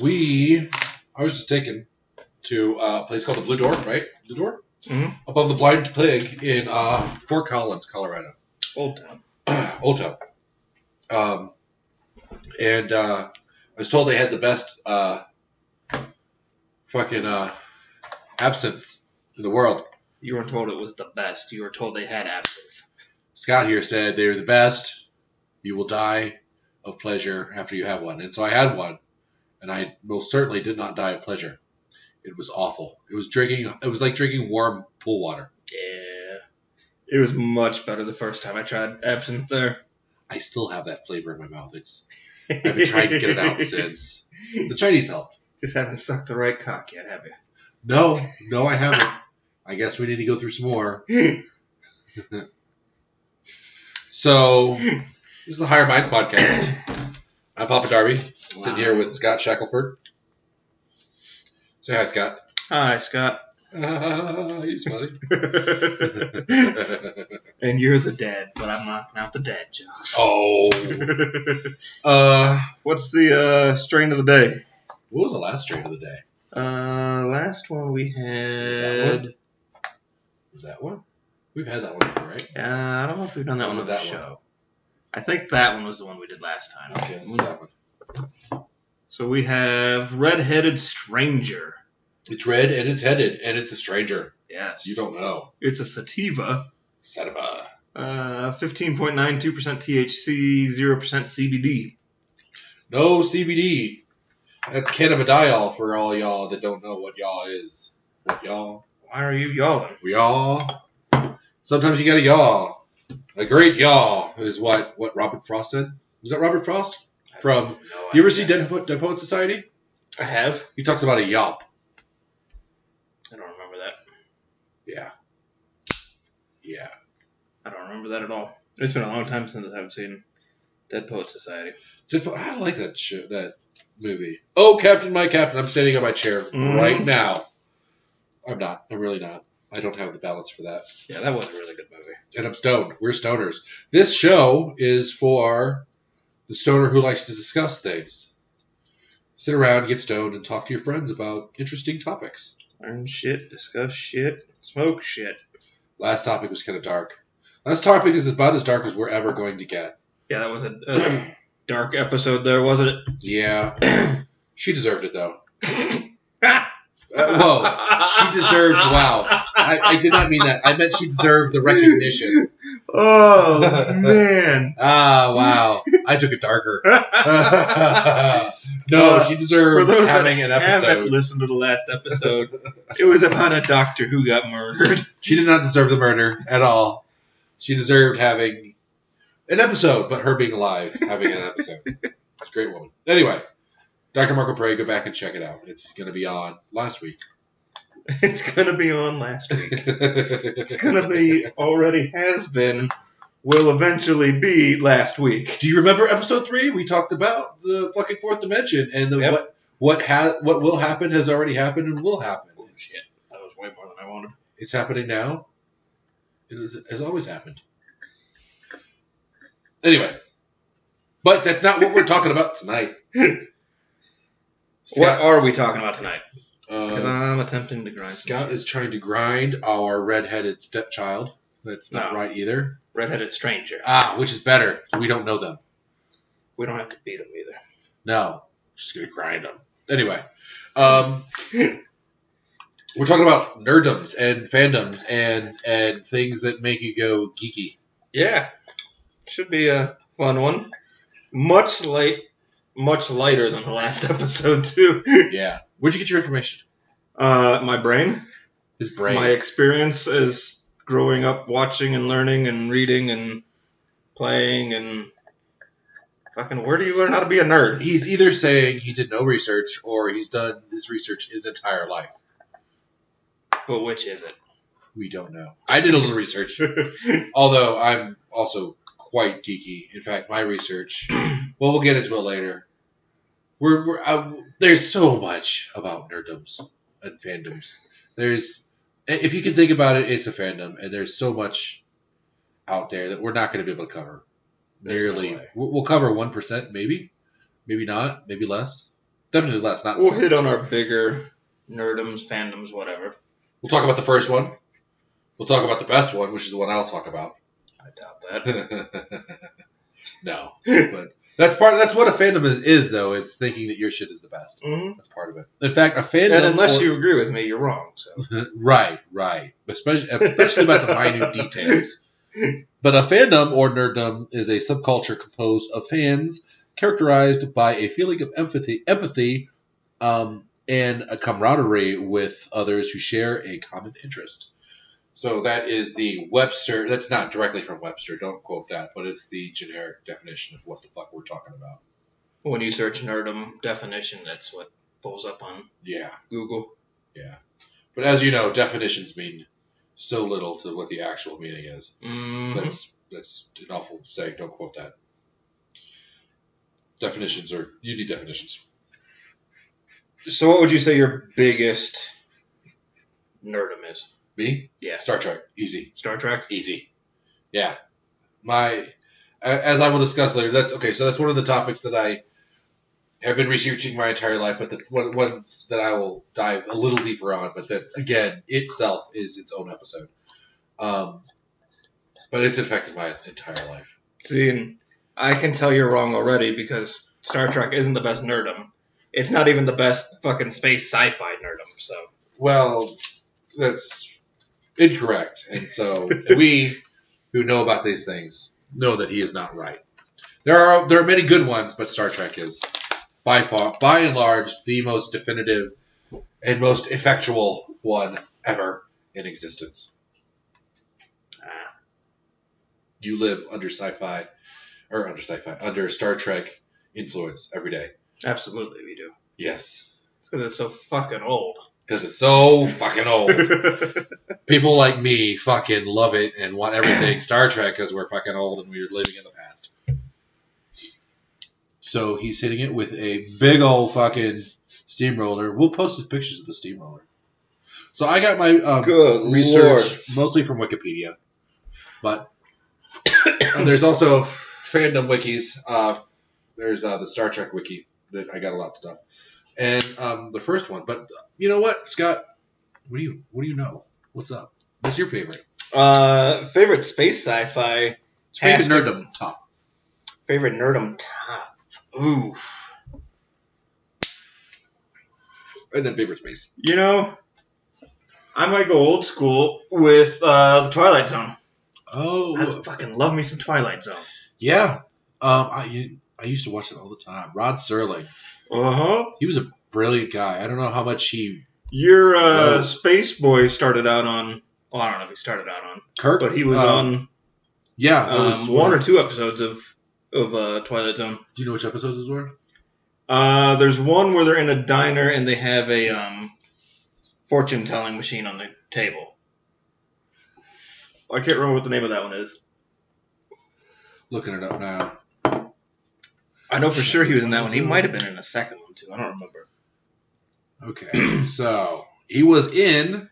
I was just taken to a place called the Blue Door, right? Blue Door? Mm-hmm. Above the Blind Pig in Fort Collins, Colorado. Old Town. Old Town. And I was told they had the best fucking absinthe in the world. You weren't told it was the best. You were told they had absinthe. Scott here said they were the best. You will die of pleasure after you have one. And so I had one, and I most certainly did not die of pleasure. It was awful. It was like drinking warm pool water. Yeah. It was much better the first time I tried absinthe there. I still have that flavor in my mouth. I've been trying to get it out since. The Chinese helped. Just haven't sucked the right cock yet, have you? No, I haven't. I guess we need to go through some more. So, this is the Higher Minds Podcast. I'm Papa Darby, sitting here with Scott Shackelford. Say hi, Scott. Hi, Scott. He's funny. And you're the dad, but I'm knocking out the dad jokes. Oh. What's the strain of the day? What was the last strain of the day? Last one we had... Was that one? We've had that one before, right? I don't know if we've done that one on the show. I think that one was the one we did last time. Okay, let's do that one. So we have Red-Headed Stranger. It's red and it's headed and it's a stranger. Yes. You don't know. It's a sativa. Sativa. 15.92% THC, 0% CBD. No CBD. That's cannabidiol for all y'all that don't know what y'all is. What y'all? Why are you yawling? We all. Sometimes you gotta yaw. A great yaw is what Robert Frost said. Was that Robert Frost? From, you ever see Dead Poet Society? I have. He talks about a yawp. I don't remember that. Yeah. I don't remember that at all. It's been a long time since I've seen Dead Poet Society. I like that movie. Oh, Captain, my Captain. I'm standing on my chair right now. I'm not. I'm really not. I don't have the balance for that. Yeah, that was a really good movie. And I'm stoned. We're stoners. This show is for the stoner who likes to discuss things. Sit around, get stoned, and talk to your friends about interesting topics. Learn shit, discuss shit, smoke shit. Last topic was kind of dark. Last topic is about as dark as we're ever going to get. Yeah, that was a dark episode there, wasn't it? Yeah. She deserved it, though. Whoa. She deserved, wow. I did not mean that. I meant she deserved the recognition. Oh, man. Wow. I took it darker. No, she deserved having an episode. I haven't listened to the last episode. It was about a doctor who got murdered. She did not deserve the murder at all. She deserved having an episode, but her being alive, having an episode. She's a great woman. Anyway, Dr. Marco Prey, go back and check it out. It's going to be on last week. It's going to be on last week. It's going to be, already has been, will eventually be last week. Do you remember episode 3? We talked about the fucking fourth dimension and what will happen has already happened and will happen. Oh, shit. That was way more than I wanted. It's happening now. It has always happened. Anyway. But that's not what we're talking about tonight. What are we talking about tonight? Because I'm attempting to grind. Scott is trying to grind our red-headed stepchild. That's not right either. Red-headed stranger. Which is better. We don't know them. We don't have to beat them either. No. Just going to grind them. Anyway. We're talking about nerdoms and fandoms and things that make you go geeky. Yeah. Should be a fun one. Much lighter than the last episode, too. Yeah. Where'd you get your information? My brain. His brain. My experience as growing up watching and learning and reading and playing and... Fucking, where do you learn how to be a nerd? He's either saying he did no research or he's done this research his entire life. But which is it? We don't know. I did a little research. Although I'm also quite geeky. In fact, my research... Well, we'll get into it later. There's so much about nerdoms and fandoms. If you can think about it, it's a fandom, and there's so much out there that we're not going to be able to cover. We'll cover 1%, maybe not, maybe less. Definitely less. Not. We'll hit on our bigger nerdoms, fandoms, whatever. We'll talk about the first one. We'll talk about the best one, which is the one I'll talk about. I doubt that. No, but that's what a fandom is though. It's thinking that your shit is the best. Mm-hmm. That's part of it. In fact, a fandom. And unless you agree with me, you're wrong. So. Right. Especially about the minute details. But a fandom or nerddom is a subculture composed of fans characterized by a feeling of empathy, and a camaraderie with others who share a common interest. So that is the Webster. That's not directly from Webster. Don't quote that, but it's the generic definition of what the fuck we're talking about. When you search nerdom definition, that's what pulls up on Google. Yeah. But as you know, definitions mean so little to what the actual meaning is. Mm-hmm. That's an awful saying. Don't quote that. You need definitions. So what would you say your biggest nerdom is? Me? Yeah. Star Trek. Easy. Star Trek? Easy. Yeah. As I will discuss later, that's one of the topics that I have been researching my entire life, but the ones that I will dive a little deeper on, but that, again, itself is its own episode. But it's affected my entire life. See, and I can tell you're wrong already because Star Trek isn't the best nerdom. It's not even the best fucking space sci-fi nerdom, so. Well, that's incorrect. And so we who know about these things know that he is not right. There are many good ones, but Star Trek is by and large the most definitive and most effectual one ever in existence. You live under under Star Trek influence every day. Absolutely, we do. Yes. It's because it's so fucking old. Because it's so fucking old. People like me fucking love it and want everything Star Trek because we're fucking old and we're living in the past. So he's hitting it with a big old fucking steamroller. We'll post the pictures of the steamroller. So I got my research mostly from Wikipedia. But there's also fandom wikis. There's the Star Trek wiki that I got a lot of stuff. And the first one. But you know what, Scott? What do you know? What's up? What's your favorite? Favorite space sci-fi. Favorite nerdom top. Favorite nerdom top. Ooh. And then favorite space. You know, I might go old school with the Twilight Zone. Oh. I fucking love me some Twilight Zone. Yeah. I used to watch it all the time. Rod Serling. Uh-huh. He was a brilliant guy. I don't know how much he... Your Space Boy started out on... Well, I don't know if he started out on... Kirk? But he was on... Yeah. That was one or two episodes of Twilight Zone. Do you know which episodes those were? There's one where they're in a diner and they have a fortune-telling machine on the table. I can't remember what the name of that one is. Looking it up now. I know for sure he was in that one. He might have been in a second one, too. I don't remember. Okay, so he was in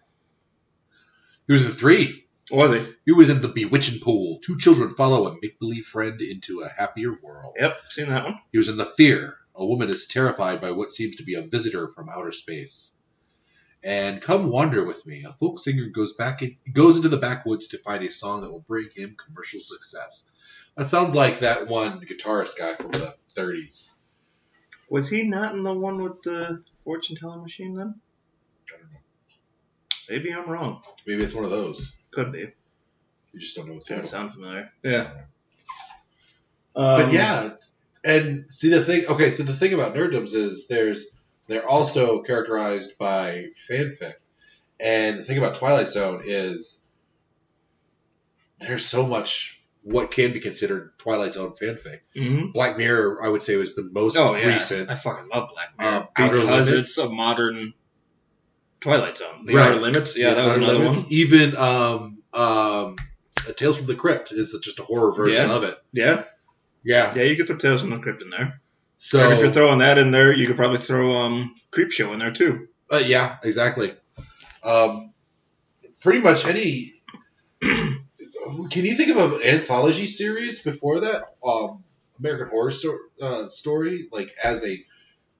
3. Was he? He was in The Bewitching Pool. 2 children follow a make-believe friend into a happier world. Yep, seen that one. He was in The Fear. A woman is terrified by what seems to be a visitor from outer space. And Come Wander With Me. A folk singer goes into the backwoods to find a song that will bring him commercial success. That sounds like that one guitarist guy from the 30s. Was he not in the one with the fortune-telling machine then? I don't know. Maybe I'm wrong. Maybe it's one of those. Could be. You just don't know what's Doesn't happening. sound familiar. Yeah. But yeah, and see the thing. Okay, so the thing about nerddoms is they're also characterized by fanfic, and the thing about Twilight Zone is there's so much what can be considered Twilight Zone fanfic. Mm-hmm. Black Mirror, I would say, was the most recent. I fucking love Black Mirror Outer because Limits. it's a modern Twilight Zone. The Outer Limits, yeah, that was another one. Even Tales from the Crypt is just a horror version of it. Yeah. Yeah. Yeah, you could throw Tales from the Crypt in there. So, and if you're throwing that in there, you could probably throw Creepshow in there too. Yeah, exactly. Pretty much any. Can you think of an anthology series before that? American Horror Story, like as a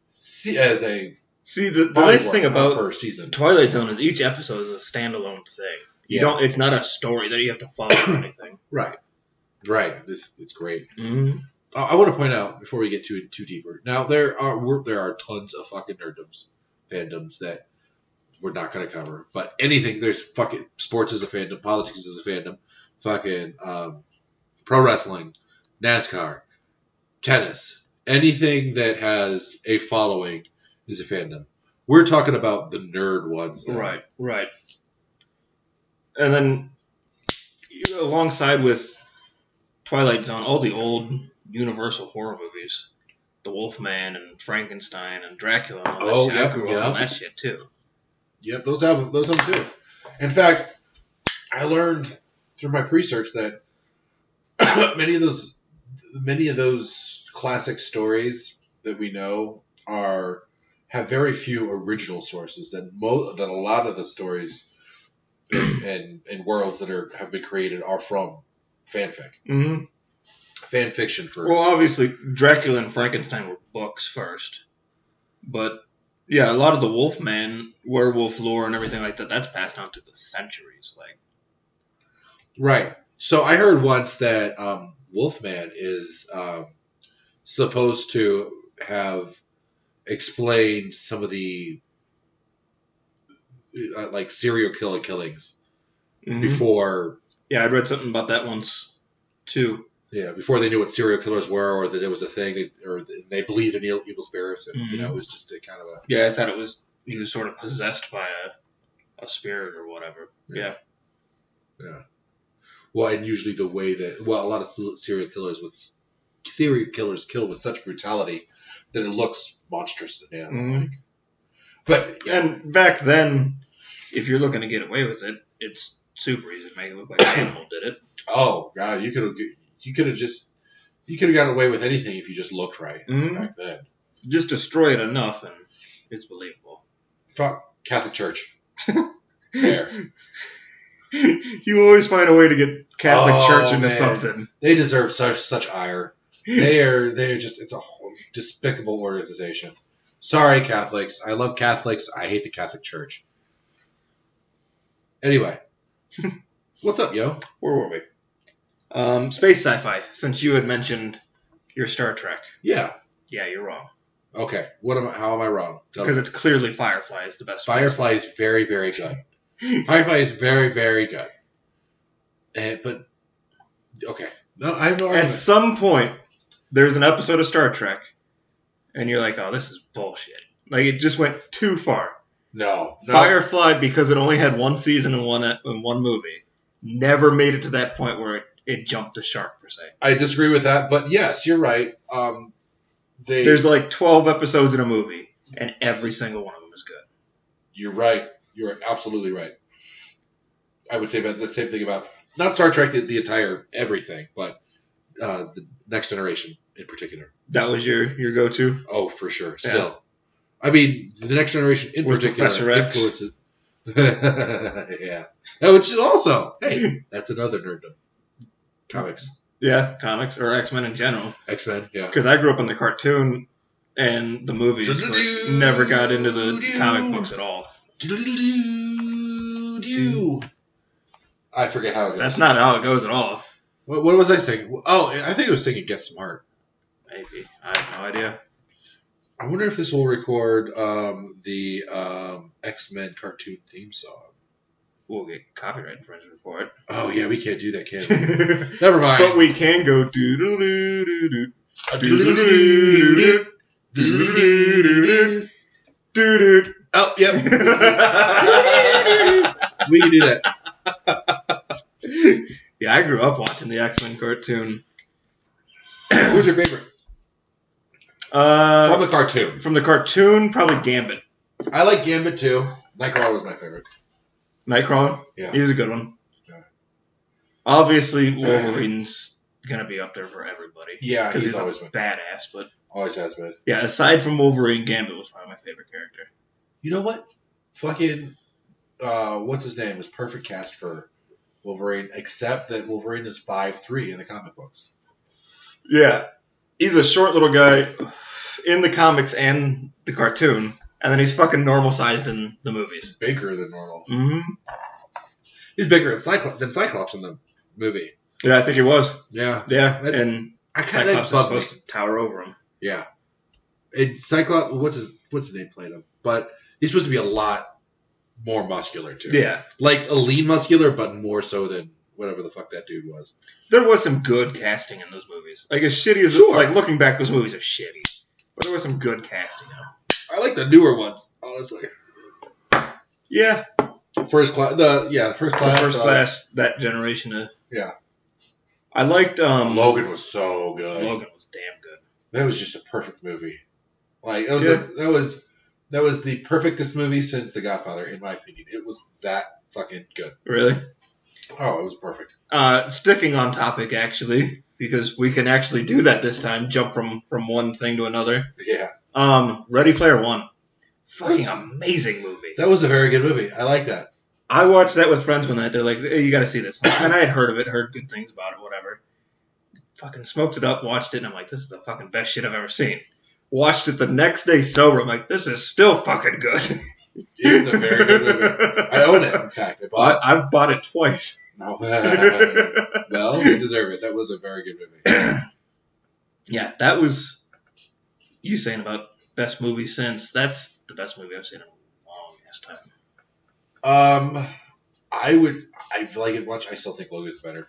as a the nice thing about per season. Twilight Zone is each episode is a standalone thing. You don't. It's not a story that you have to follow or anything. Right. It's great. Mm-hmm. I want to point out before we get too deeper. Now there are tons of fucking nerdoms, fandoms that we're not going to cover. But anything, there's fucking sports is a fandom, politics is a fandom, fucking pro wrestling, NASCAR, tennis, anything that has a following is a fandom. We're talking about the nerd ones. Though. Right. And then alongside with Twilight Zone, all the old Universal horror movies, The Wolfman and Frankenstein and Dracula and all that shit. I grew up on that shit too. Yep, those have them too. In fact, I learned through my research that many of those classic stories that we know have very few original sources. That a lot of the stories and worlds that have been created are from fanfic. Mm-hmm. Fan fiction for. Well, obviously, Dracula and Frankenstein were books first, but yeah, a lot of the Wolfman, werewolf lore, and everything like that—that's passed down through the centuries. Right. So I heard once that Wolfman is supposed to have explained some of the serial killings before. Yeah, I'd read something about that once too. Yeah, before they knew what serial killers were, or that it was a thing, or they believed in evil spirits, and it was just a kind of a. Yeah, I thought he was sort of possessed by a spirit or whatever. Yeah. Well, and usually the way that a lot of serial killers kill with such brutality that it looks monstrous and animal-like. But and back then, if you're looking to get away with it, it's super easy to make it look like an animal did it. Oh God, you could have gotten away with anything if you just looked right back then. Just destroy it enough, and it's believable. Fuck Catholic Church. There. You always find a way to get Catholic Church into something. They deserve such ire. They're just, it's a whole despicable organization. Sorry, Catholics. I love Catholics. I hate the Catholic Church. Anyway, what's up, yo? Where were we? Space sci-fi. Since you had mentioned your Star Trek. Yeah. Yeah, you're wrong. Okay. How am I wrong? Because it's clearly Firefly is the best. Firefly is very, very good. Firefly is very, very good. But okay, no, I have no argument. At some point, there's an episode of Star Trek, and you're like, "Oh, this is bullshit." Like it just went too far. No. Firefly, because it only had one season and one movie, never made it to that point where it jumped the shark per se. I disagree with that, but yes, you're right. There's like 12 episodes in a movie, and every single one of them is good. You're right. You're absolutely right. I would say about the same thing about not Star Trek, the entire everything, but the Next Generation in particular. That was your go-to? Oh, for sure. Yeah. Still, I mean, the Next Generation in particular influences. Yeah. Which is also, hey, that's another nerdom. Comics. Yeah, comics or X-Men in general. X-Men, yeah. Because I grew up on the cartoon and the movies, but never got into the comic books at all. I forget how it goes. That's not how it goes at all. What was I singing? Oh, I think it was singing Get Smart. Maybe. I have no idea. I wonder if this will record the X-Men cartoon theme song. We'll get copyright infringement for it. Oh, yeah, we can't do that, can we? Never mind. But we can go do-do-do-do-do. Do-do-do-do-do. Oh, yep. We can do that. Yeah, I grew up watching the X-Men cartoon. Who's your favorite? From the cartoon. From the cartoon, probably Gambit. I like Gambit too. Nightcrawler was my favorite. Nightcrawler? Yeah. He was a good one. Yeah. Obviously, Wolverine's going to be up there for everybody. Yeah, because he's always been badass. But always has been. Yeah, aside from Wolverine, Gambit was probably my favorite character. You know what? Fucking, what's his name? Was perfect cast for Wolverine, except that Wolverine is 5'3" in the comic books. Yeah. He's a short little guy. in the comics and the cartoon, and then he's fucking normal sized in the movies. Bigger than normal. Mm-hmm. He's bigger than Cyclops in the movie. Yeah, I think he was. Yeah. Yeah, and Cyclops is supposed to tower over him. Yeah. Cyclops, what's his name played him? But he's supposed to be a lot more muscular, too. Yeah. Like a lean muscular, but more so than whatever the fuck that dude was. There was some good casting in those movies. Like, as shitty as... Sure. Like, looking back, those movies are shitty. But there was some good casting. I like the newer ones, honestly. Yeah. First class. First Class, that generation. Yeah. I liked... Logan was so good. Logan was damn good. That was just a perfect movie. Like, that was the perfectest movie since The Godfather, in my opinion. It was that fucking good. Really? Oh, it was perfect. Sticking on topic, actually, because we can actually do that this time, jump from one thing to another. Yeah. Ready Player One. Fucking amazing movie. That was a very good movie. I like that. I watched that with friends one night. They're like, hey, you gotta see this. And I had heard of it, heard good things about it, whatever. Fucking smoked it up, watched it, and I'm like, this is the fucking best shit I've ever seen. Watched it the next day sober. I'm like, this is still fucking good. It is a very good movie. I own it, in fact. I've bought it twice. No. Well, you deserve it. That was a very good movie. Yeah, that was... You saying about best movie since. That's the best movie I've seen in a long ass time. I like it much. I still think Logan's better.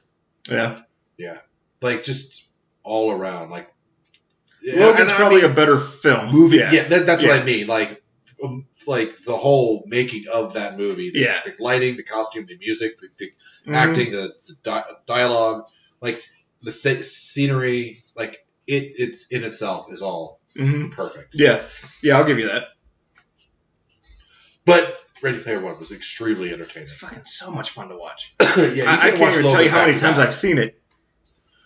Yeah. Yeah. Like, just all around. Like, Logan's probably a better film. Movie. Yeah, that's what I mean. Like the whole making of that movie. The lighting, the costume, the music, the acting, the dialogue, like the scenery, like it's in itself is all perfect. Yeah. Yeah, I'll give you that. But Ready Player One was extremely entertaining. It's fucking so much fun to watch. Yeah, I can't even tell you how many times I've seen it.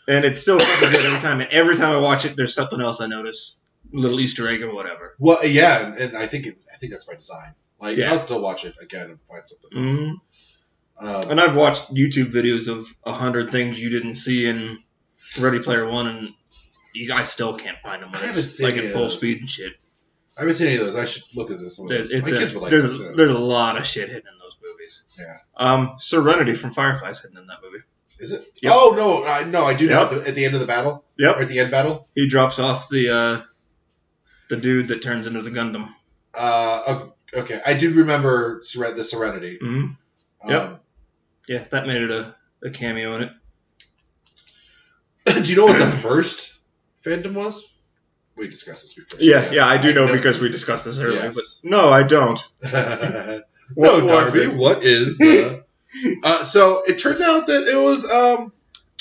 And it's still fucking good every time. And every time I watch it, there's something else I notice. A little Easter egg or whatever. Well, yeah, and I think that's by design. Like, I'll still watch it again and find something else. And I've watched YouTube videos of 100 things you didn't see in Ready Player One, and I still can't find them. I haven't seen like in full speed and shit. I haven't seen any of those. I should look at this. My kids would like there's them too. There's a lot of shit hidden in those movies. Yeah. Serenity from Firefly's hidden in that movie. Is it? Yep. Oh no, I do know at the end of the battle. Yep. Or at the end battle. He drops off the dude that turns into the Gundam. Okay. I do remember the Serenity. Mm-hmm. Yep. Yeah, that made it a cameo in it. Do you know what the first fandom was? We discussed this before. So yeah, I do know because we discussed this earlier. Yes. But no, I don't. No, Darby, what is the... So it turns out that it was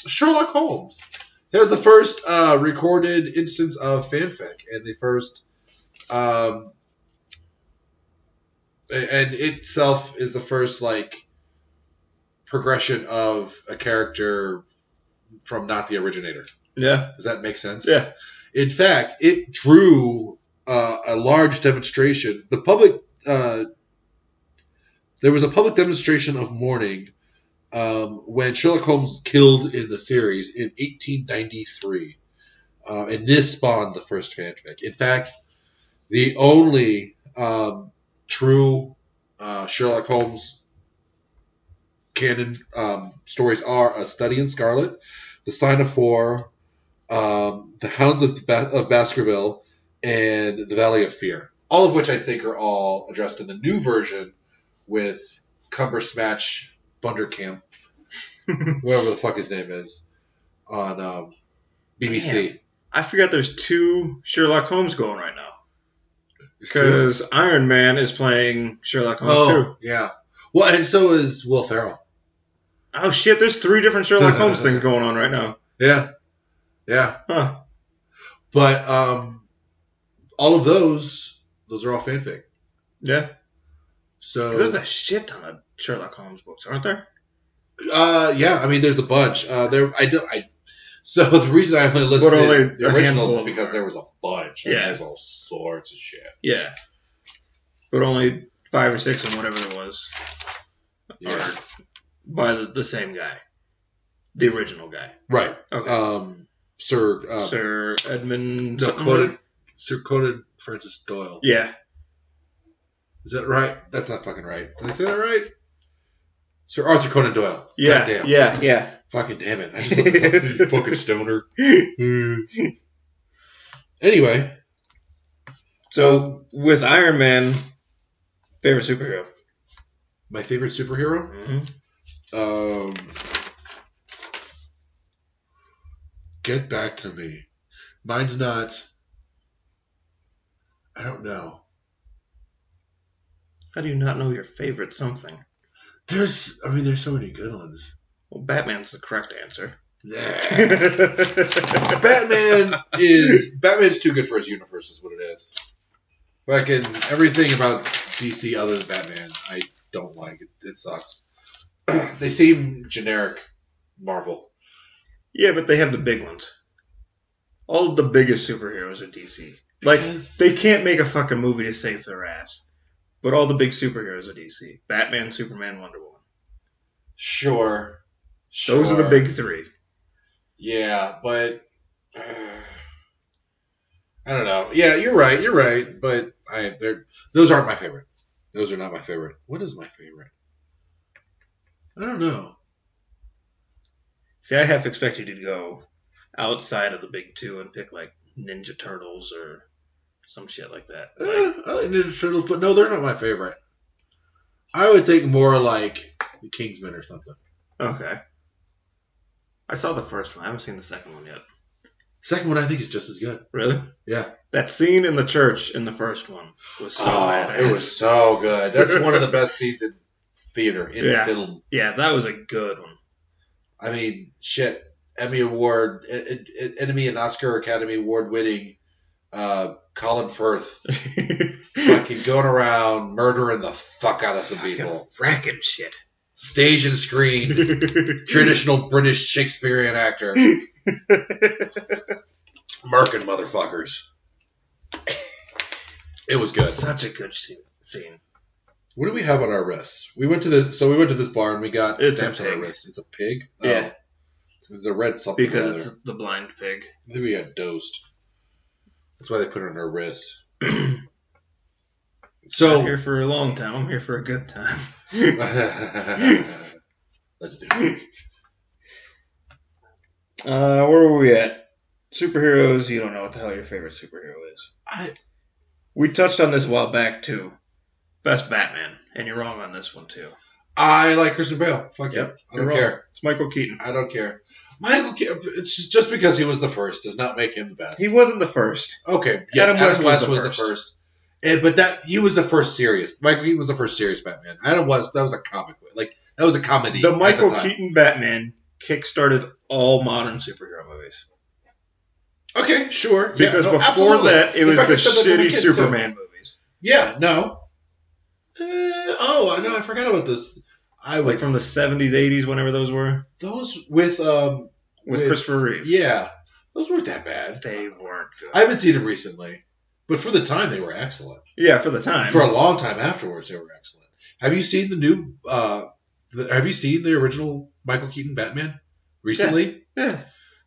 Sherlock Holmes. It was the first recorded instance of fanfic, and the first, and itself is the first like progression of a character from not the originator. Yeah. Does that make sense? Yeah. In fact, it drew a large demonstration. The public. There was a public demonstration of mourning when Sherlock Holmes was killed in the series in 1893. And this spawned the first fanfic. In fact, the only true Sherlock Holmes canon stories are A Study in Scarlet, The Sign of Four, The Hounds of Baskerville, and The Valley of Fear. All of which I think are all addressed in the new version with Cumbersmatch Bundercamp, whatever the fuck his name is, on BBC. Damn. I forgot there's 2 Sherlock Holmes going right now. Because Iron Man is playing Sherlock Holmes too. Yeah. Well, and so is Will Ferrell. Oh shit, there's 3 different Sherlock Holmes things going on right now. Yeah. Yeah. Huh. But all of those are all fanfic. Yeah. So there's a shit ton of Sherlock Holmes books, aren't there? Yeah, I mean, there's a bunch. So the reason I only listed the originals is because there was a bunch. Yeah. There's all sorts of shit. Yeah. But only 5 or 6 and whatever it was are by the same guy. The original guy. Right. Okay. Sir Edmund... Sir Conan Francis Doyle. Yeah. Is that right? That's not fucking right. Did I say that right? Sir Arthur Conan Doyle. Yeah. Goddamn. Yeah. Fucking damn it. I just looked this up. You fucking stoner. Anyway. So, with Iron Man, favorite superhero? My favorite superhero? Mm-hmm. Get back to me. Mine's not... I don't know. How do you not know your favorite something? There's so many good ones. Well, Batman's the correct answer. Nah. Batman's too good for his universe is what it is. Fucking everything about DC other than Batman, I don't like. It sucks. They seem generic Marvel. Yeah, but they have the big ones. All of the biggest superheroes are DC. Like, they can't make a fucking movie to save their ass. But all the big superheroes are DC. Batman, Superman, Wonder Woman. Sure. Those are the big three. Yeah, but... I don't know. Yeah, you're right. But those aren't my favorite. Those are not my favorite. What is my favorite? I don't know. See, I half expect you to go outside of the big two and pick, like, Ninja Turtles or some shit like that. Ninja Turtles, but no, they're not my favorite. I would think more like the Kingsman or something. Okay. I saw the first one. I haven't seen the second one yet. Second one I think is just as good. Really? Yeah. That scene in the church in the first one was so bad. It was so good. That's one of the best scenes in theater, film. Yeah, that was a good one. I mean, shit. Emmy Award, Enemy and Oscar Academy Award winning Colin Firth fucking going around murdering the fuck out of some people. Wrecking shit. Stage and screen. Traditional British Shakespearean actor. Merkin motherfuckers. It was good. Such a good scene. What do we have on our wrists? We went to this bar and we got stamps on our wrists. It's a pig? Yeah. It's a red something. Because it's the blind pig. I think we got dosed. That's why they put it on our wrists. So I'm not here for a long time. I'm here for a good time. Let's do it. Where were we at? Superheroes. You don't know what the hell your favorite superhero is. We touched on this a while back too. Best Batman, and you're wrong on this one too. I like Christian Bale. Fuck yep. I don't care. It's Michael Keaton. I don't care. It's just because he was the first does not make him the best. He wasn't the first. Okay. Yes, Adam West was the first. He was the first serious. Michael Keaton was the first serious Batman. That was a comic. That was a comedy. The Michael Keaton Batman kickstarted all modern superhero movies. Okay, sure. Because before that, it was the shitty Superman movies. Yeah, no. I forgot about this. From the 70s, 80s, whenever those were. Those with Christopher Reeve. Yeah, those weren't that bad. They weren't good. I haven't seen them recently, but for the time they were excellent. Yeah, for the time. For a long time afterwards, they were excellent. Have you seen the new? Have you seen the original Michael Keaton Batman recently? Yeah.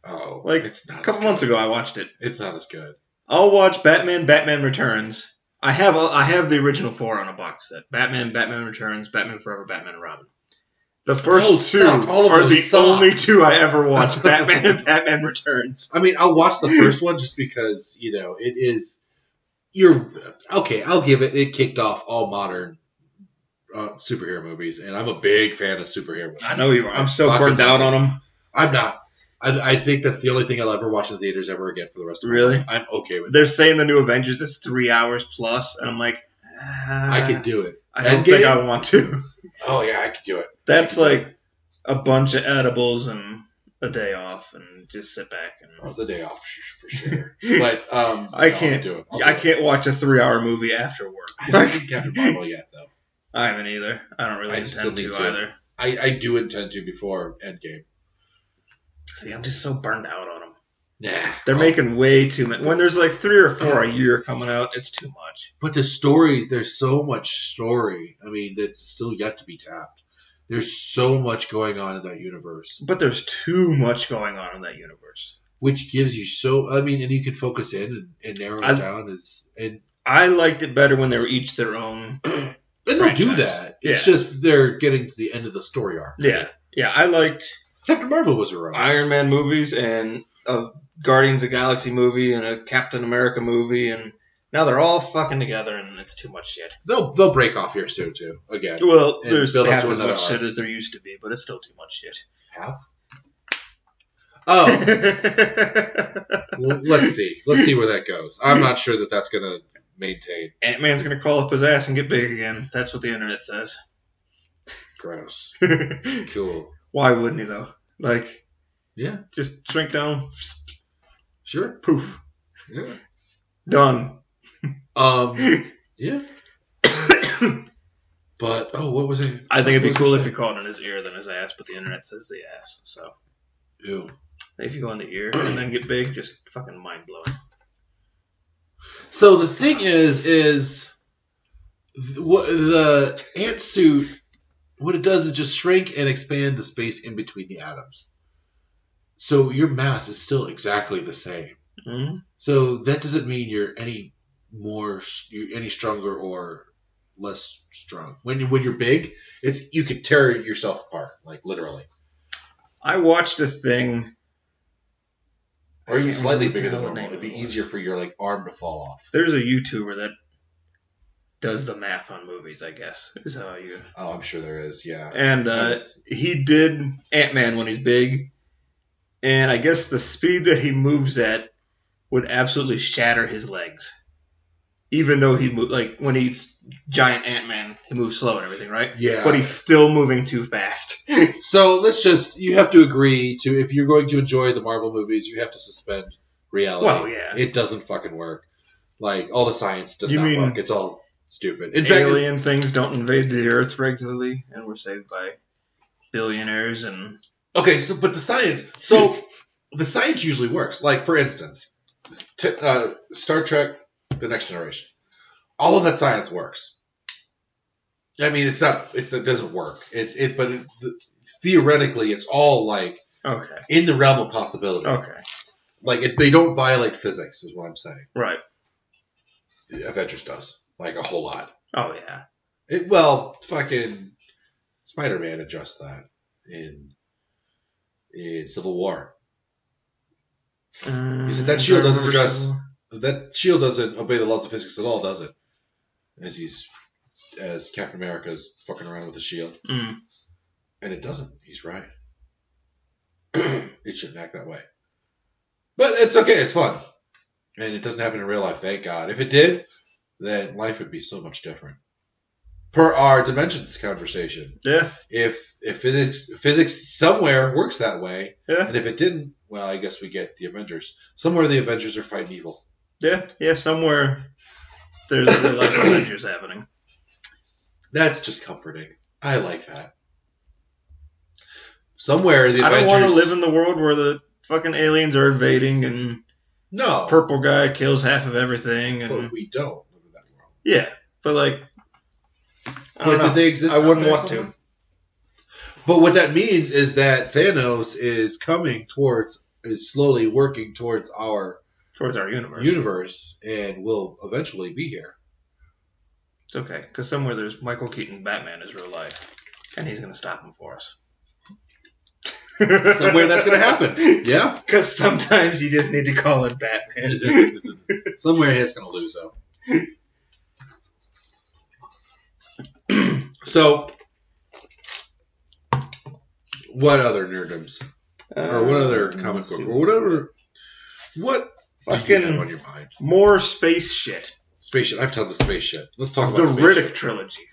Oh, it's not a couple months ago. I watched it. It's not as good. I'll watch Batman Returns. I have the original 4 on a box set. Batman Returns, Batman Forever, Batman and Robin. The first two are the only two I ever watched. Batman and Batman Returns. I mean, I'll watch the first one just because it is. I'll give it. It kicked off all modern superhero movies, and I'm a big fan of superhero movies. I know you are. I'm so burned out on them. I'm not. I think that's the only thing I'll ever watch in the theaters ever again for the rest of my life. I'm okay with it. They're saying the new Avengers is 3 hours plus, and I'm like, I could do it. I don't think I want to. Oh, yeah, I could do it. That's like a bunch of edibles and a day off, and just sit back. It's a day off for sure. But I can't do it. I can't watch a 3-hour movie after work. I haven't seen Captain Marvel yet, though. I haven't either. I don't really intend to either. I do intend to before Endgame. See, I'm just so burned out on them. Yeah. They're making way too many. When there's like 3 or 4 a year coming out, it's too much. But the stories, there's so much story. I mean, that's still yet to be tapped. There's so much going on in that universe. But there's too much going on in that universe. which gives you and you can focus in and narrow it down. I liked it better when they were each their own. And they'll do that. It's just they're getting to the end of the story arc. Yeah. Yeah, I liked Captain Marvel was around. Iron Man movies and a Guardians of the Galaxy movie and a Captain America movie, and now they're all fucking together and it's too much shit. They'll break off here soon too. Again. Well, there's half as much shit as there used to be, but it's still too much shit. Half? Oh. Well, let's see. Let's see where that goes. I'm not sure that that's gonna maintain. Ant-Man's gonna crawl up his ass and get big again. That's what the internet says. Gross. Cool. Why wouldn't he though? Like, yeah, just shrink down. Sure. Poof. Yeah. Done. Yeah. But what was it? I think it'd be cool if you caught it in his ear than his ass, but the internet says the ass. So. Ew. If you go in the ear and then get big, just fucking mind blowing. So the thing is what the ant suit. What it does is just shrink and expand the space in between the atoms. So your mass is still exactly the same. Mm-hmm. So that doesn't mean you're any stronger or less strong. When you're big, you could tear yourself apart, like literally. I watched a thing. Or even slightly bigger than normal. It'd be easier for your arm to fall off. There's a YouTuber that does the math on movies, I guess. Is how you. Oh, I'm sure there is, yeah. And he did Ant-Man when he's big, and I guess the speed that he moves at would absolutely shatter his legs. Even though he when he's giant Ant-Man, he moves slow and everything, right? Yeah. But he's still moving too fast. So you have to agree to, if you're going to enjoy the Marvel movies, you have to suspend reality. Well, yeah. It doesn't fucking work. All the science does not work. It's all stupid. In Alien things don't invade the Earth regularly, and we're saved by billionaires and... Okay, but the science... So, the science usually works. For instance, Star Trek, The Next Generation. All of that science works. I mean, it doesn't work. But theoretically, it's all, okay, in the realm of possibility. Okay. They don't violate physics, is what I'm saying. Right. Avengers does. A whole lot. Oh, yeah. Fucking Spider-Man addressed that in Civil War. He said that shield doesn't that shield doesn't obey the laws of physics at all, does it? As Captain America's fucking around with a shield. Mm. And it doesn't. He's right. It shouldn't act that way. But it's okay. It's fun. And it doesn't happen in real life, thank God. If it did, then life would be so much different. Per our dimensions conversation. Yeah. If physics somewhere works that way, yeah. And if it didn't, well, I guess we get the Avengers. Somewhere the Avengers are fighting evil. Yeah, somewhere there's a real life Avengers happening. That's just comforting. I like that. Somewhere the Avengers... I don't want to live in the world where the fucking aliens are invading and... No. Purple guy kills half of everything. And... But we don't live in that world. Yeah, but I don't know. Did they exist? I wouldn't want to. But what that means is that Thanos is slowly working towards our universe, and will eventually be here. It's okay, because somewhere there's Michael Keaton Batman is real life, and he's going to stop him for us. Somewhere that's going to happen. Yeah? Because sometimes you just need to call it Batman. Somewhere it's going to lose, though. So, what other nerdoms? Or what other comic book? Or whatever. What do you have on your mind? More space shit. Space shit. I have tons of space shit. Let's talk about the space Riddick shit. Trilogy.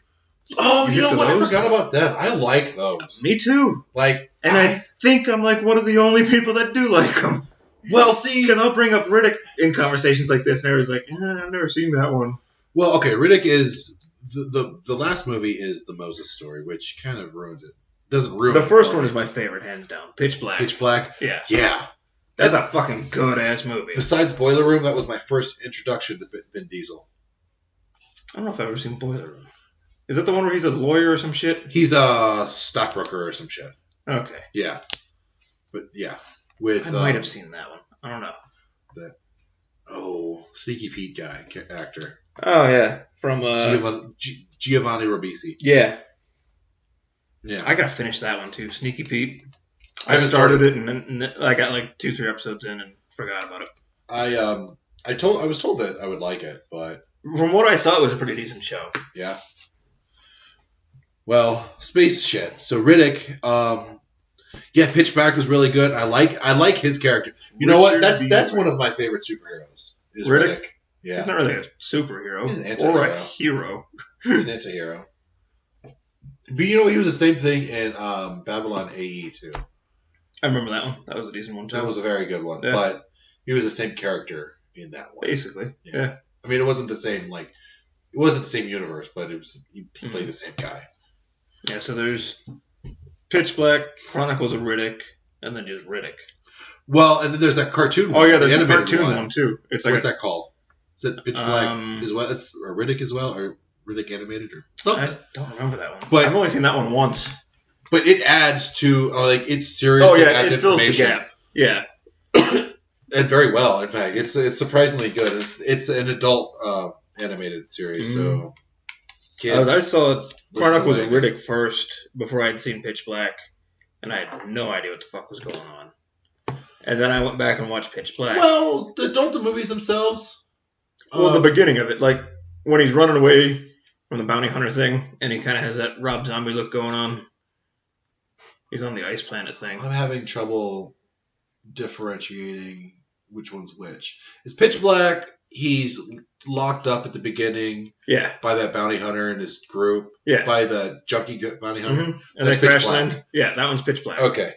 Oh, you know what? I forgot about them. I like those. Me too. And I think I'm one of the only people that do like them. Well, see, because I'll bring up Riddick in conversations like this, and everyone's like, I've never seen that one. Well, okay, Riddick is the last movie is the Moses story, which kind of ruins it. Doesn't ruin the first one is my favorite, hands down. Pitch Black. Pitch Black. Yeah. Yeah. That's a fucking good ass movie. Besides Boiler Room, that was my first introduction to Vin Diesel. I don't know if I've ever seen Boiler Room. Is that the one where he's a lawyer or some shit? He's a stockbroker or some shit. Okay. Yeah. But yeah, I might have seen that one. I don't know. Sneaky Pete guy, actor. Oh, yeah. From, Giovanni Ribisi. Yeah. Yeah. I gotta finish that one, too. Sneaky Pete. I haven't started it, and then I got like 2-3 episodes in and forgot about it. I was told that I would like it, but from what I saw, it was a pretty decent show. Yeah. Well, space shit. So Riddick, Pitch Black was really good. I like his character. You know what? That's one of my favorite superheroes. Is Riddick. Yeah. He's not really a superhero. He's an anti-hero. Or a hero. He's an anti-hero. But he was the same thing in Babylon AE too. I remember that one. That was a decent one too. That was a very good one. Yeah. But he was the same character in that one. Basically. Yeah. I mean, it wasn't the same universe, but he played the same guy. Yeah, so there's Pitch Black, Chronicles of Riddick, and then just Riddick. Well, and then there's that cartoon one. Oh, yeah, there's a cartoon one, too. It's like What's that called? Is it Pitch Black as well? It's Riddick as well, or Riddick Animated, or something? I don't remember that one. But I've only seen that one once. But it adds to, it's seriously adds it fills information. The gap. Yeah. And very well, in fact. It's surprisingly good. It's an adult animated series, so kids. I saw Chronicles of Riddick first before I had seen Pitch Black, and I had no idea what the fuck was going on. And then I went back and watched Pitch Black. Well, don't the movies themselves? Well, the beginning of it, like when he's running away from the bounty hunter thing, and he kind of has that Rob Zombie look going on. He's on the ice planet thing. I'm having trouble differentiating which one's which. Is Pitch Black, he's locked up at the beginning by that bounty hunter and his group, by the junkie bounty hunter. Mm-hmm. And they crash land. Yeah, that one's Pitch Black. Okay.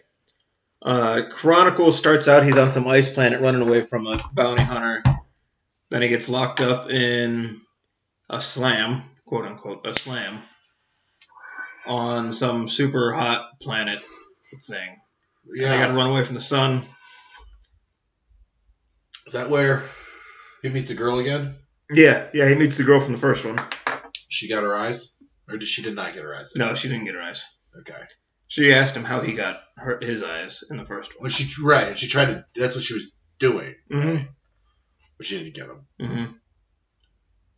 Chronicles starts out, he's on some ice planet running away from a bounty hunter. Then he gets locked up in a slam, quote unquote, a slam, on some super hot planet thing. Yeah. They got to run away from the sun. Is that where he meets the girl again? Yeah, he meets the girl from the first one. She got her eyes? Or she did not get her eyes? No, she didn't get her eyes. Okay. She asked him how he got his eyes in the first one. Well, she tried to, that's what she was doing. Mm-hmm. But she didn't get them. Mm-hmm.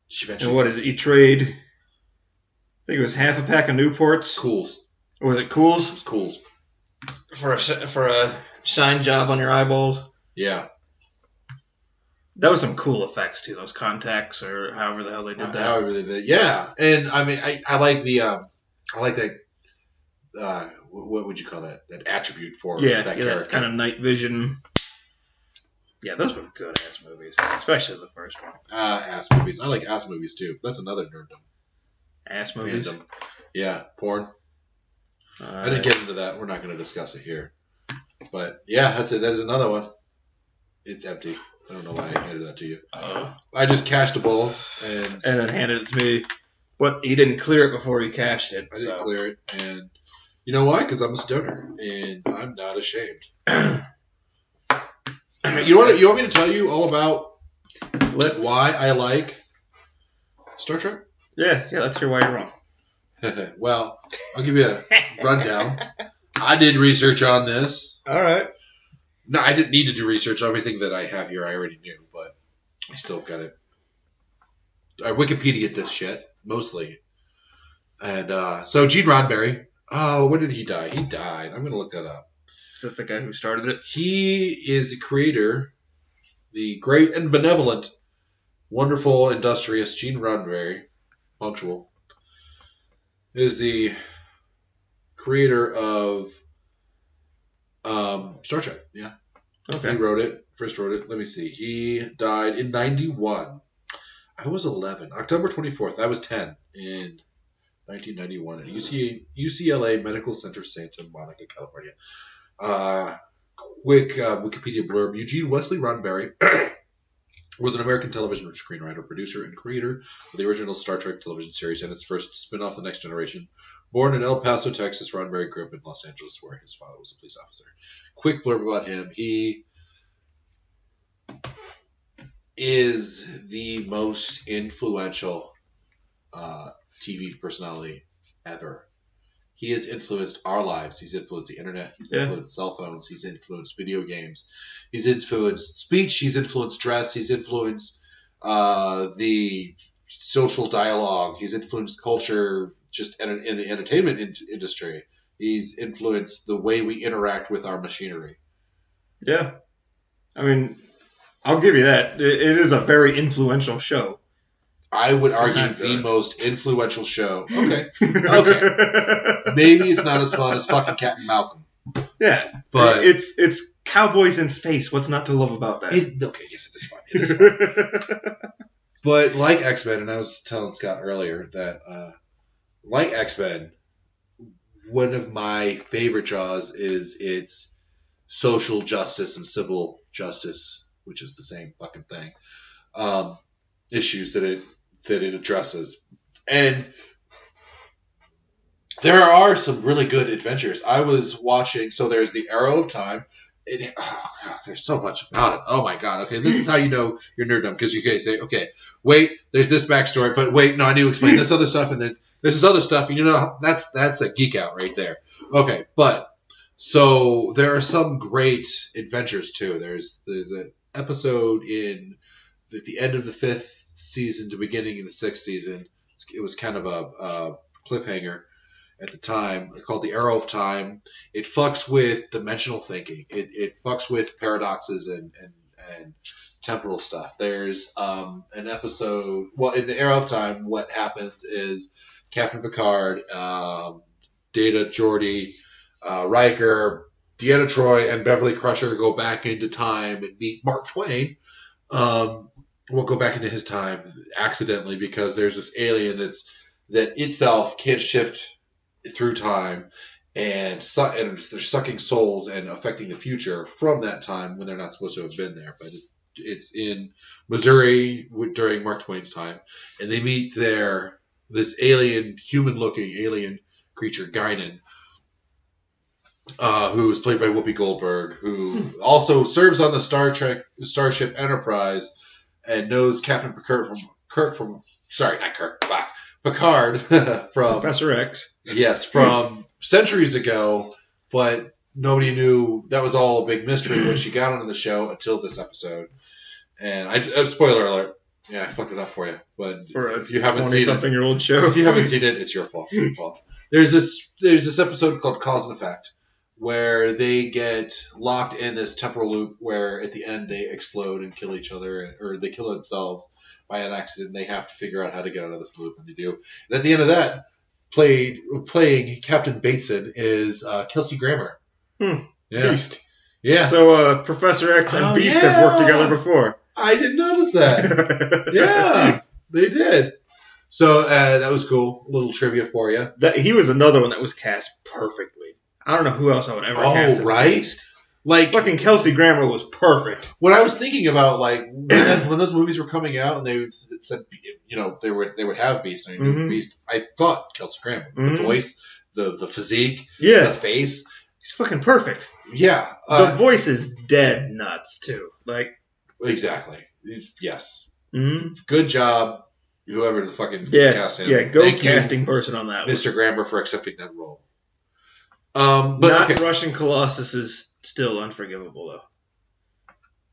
She eventually. And what is it? You trade, I think it was half a pack of Newports. Cools. Or was it Cools? It was Cools. For a shine job on your eyeballs. Yeah. That was some cool effects too. Those contacts, or however the hell they did that. However they did, yeah. And I mean, I like that. What would you call that? That attribute for that character. That kind of night vision. Yeah, those were good ass movies, especially the first one. Ass movies. I like ass movies too. That's another nerdom. Ass movies. Fandom. Yeah, porn. I didn't get into that. We're not going to discuss it here. But yeah, that's it. That's another one. It's empty. I don't know why I handed that to you. I just cashed a bowl and then handed it to me. But he didn't clear it before he cashed it. I didn't clear it, and you know why? Because I'm a stoner, and I'm not ashamed. You want me to tell you all about why I like Star Trek? Yeah, let's hear why you're wrong. Well, I'll give you a rundown. I did research on this. All right. No, I didn't need to do research. Everything that I have here I already knew, but I still got it. I Wikipedia this shit, mostly. And so Gene Roddenberry, when did he die? He died. I'm going to look that up. Is that the guy who started it? He is the creator, the great and benevolent, wonderful, industrious Gene Roddenberry, punctual, is the creator of Star Trek. Yeah. Okay. He first wrote it. Let me see. He died in 91. I was 11. October 24th. I was 10 in 1991 at UCLA Medical Center, Santa Monica, California. Quick Wikipedia blurb. Eugene Wesley Roddenberry was an American television screenwriter, producer, and creator of the original Star Trek television series and its first spin-off, The Next Generation. Born in El Paso, Texas, Roddenberry grew up in Los Angeles, where his father was a police officer. Quick blurb about him. He is the most influential TV personality ever. he has influenced our lives. He's influenced the internet. He's influenced cell phones. He's influenced video games. He's influenced speech. He's influenced dress. He's influenced the social dialogue. He's influenced culture just in the entertainment industry. He's influenced the way we interact with our machinery. Yeah. I mean, I'll give you that. It is a very influential show. I would argue the most influential show. Okay. Maybe it's not as fun as fucking Captain Malcolm. Yeah. But it's cowboys in space. What's not to love about that? Yes, it is fun. It is fun. But like X-Men, and I was telling Scott earlier that like X-Men, one of my favorite draws is its social justice and civil justice, which is the same fucking thing, issues that it addresses. And there are some really good adventures. I was watching, so there's the Arrow of Time. There's so much about it. Oh my god. Okay, this is how you know you're Nerdom, because you can say, okay, wait, there's this backstory, but wait, no, I need to explain this other stuff, and there's this other stuff, and that's a geek out right there. Okay, but so there are some great adventures too. There's an episode at the end of the 5th season to beginning of the 6th season. It was kind of a cliffhanger at the time, called the Arrow of Time. It fucks with dimensional thinking. It fucks with paradoxes and temporal stuff. There's an episode, well, in the Arrow of Time, what happens is Captain Picard, Data, Geordi, Riker, Deanna Troi, and Beverly Crusher go back into time and meet Mark Twain. We'll go back into his time accidentally because there's this alien that itself can't shift through time, and they're sucking souls and affecting the future from that time when they're not supposed to have been there. But it's in Missouri during Mark Twain's time, and they meet there this human-looking alien creature, Guinan, who is played by Whoopi Goldberg, who also serves on the Starship Enterprise and knows Captain Picard from Professor X. Yes, from centuries ago, but nobody knew. That was all a big mystery when she got onto the show until this episode. And spoiler alert. Yeah, I fucked it up for you. But if you haven't seen something-year-old show, if you haven't seen it, it's your fault. There's this episode called Cause and Effect, where they get locked in this temporal loop where at the end they explode and kill each other, or they kill themselves by an accident. They have to figure out how to get out of this loop, and they do. And at the end of that, playing Captain Bateson is Kelsey Grammer. Yeah. Beast. Yeah. So Professor X and Beast have worked together before. I didn't notice that. Yeah, they did. So that was cool. A little trivia for you. He was another one that was cast perfectly. I don't know who else I would ever cast as Beast. Like fucking Kelsey Grammer was perfect. What I was thinking about, like when those movies were coming out and they said, they would have Beast and Beast, I thought Kelsey Grammer, the voice, the physique, the face, he's fucking perfect. Yeah, the voice is dead nuts too. Like exactly, yes. Mm-hmm. Good job, whoever the fucking cast him. Yeah, Thank casting person on that, Mr. Grammer, for accepting that role. But Russian Colossus is still unforgivable, though.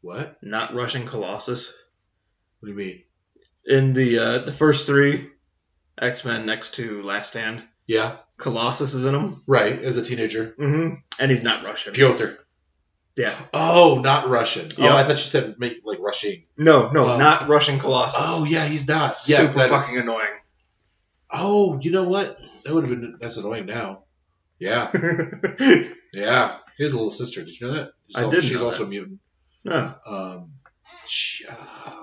What? Not Russian Colossus. What do you mean? In the first 3 X-Men next to Last Stand. Yeah. Colossus is in them. Right, as a teenager. Mm-hmm. And he's not Russian. Piotr. Yeah. Oh, not Russian. Yep. Oh, I thought you said like Russian. No, not Russian Colossus. Oh, yeah, he's not. Yes, super fucking annoying. Oh, you know what? That's annoying now. Yeah. Yeah. His little sister. Did you know that? She's also a mutant. No.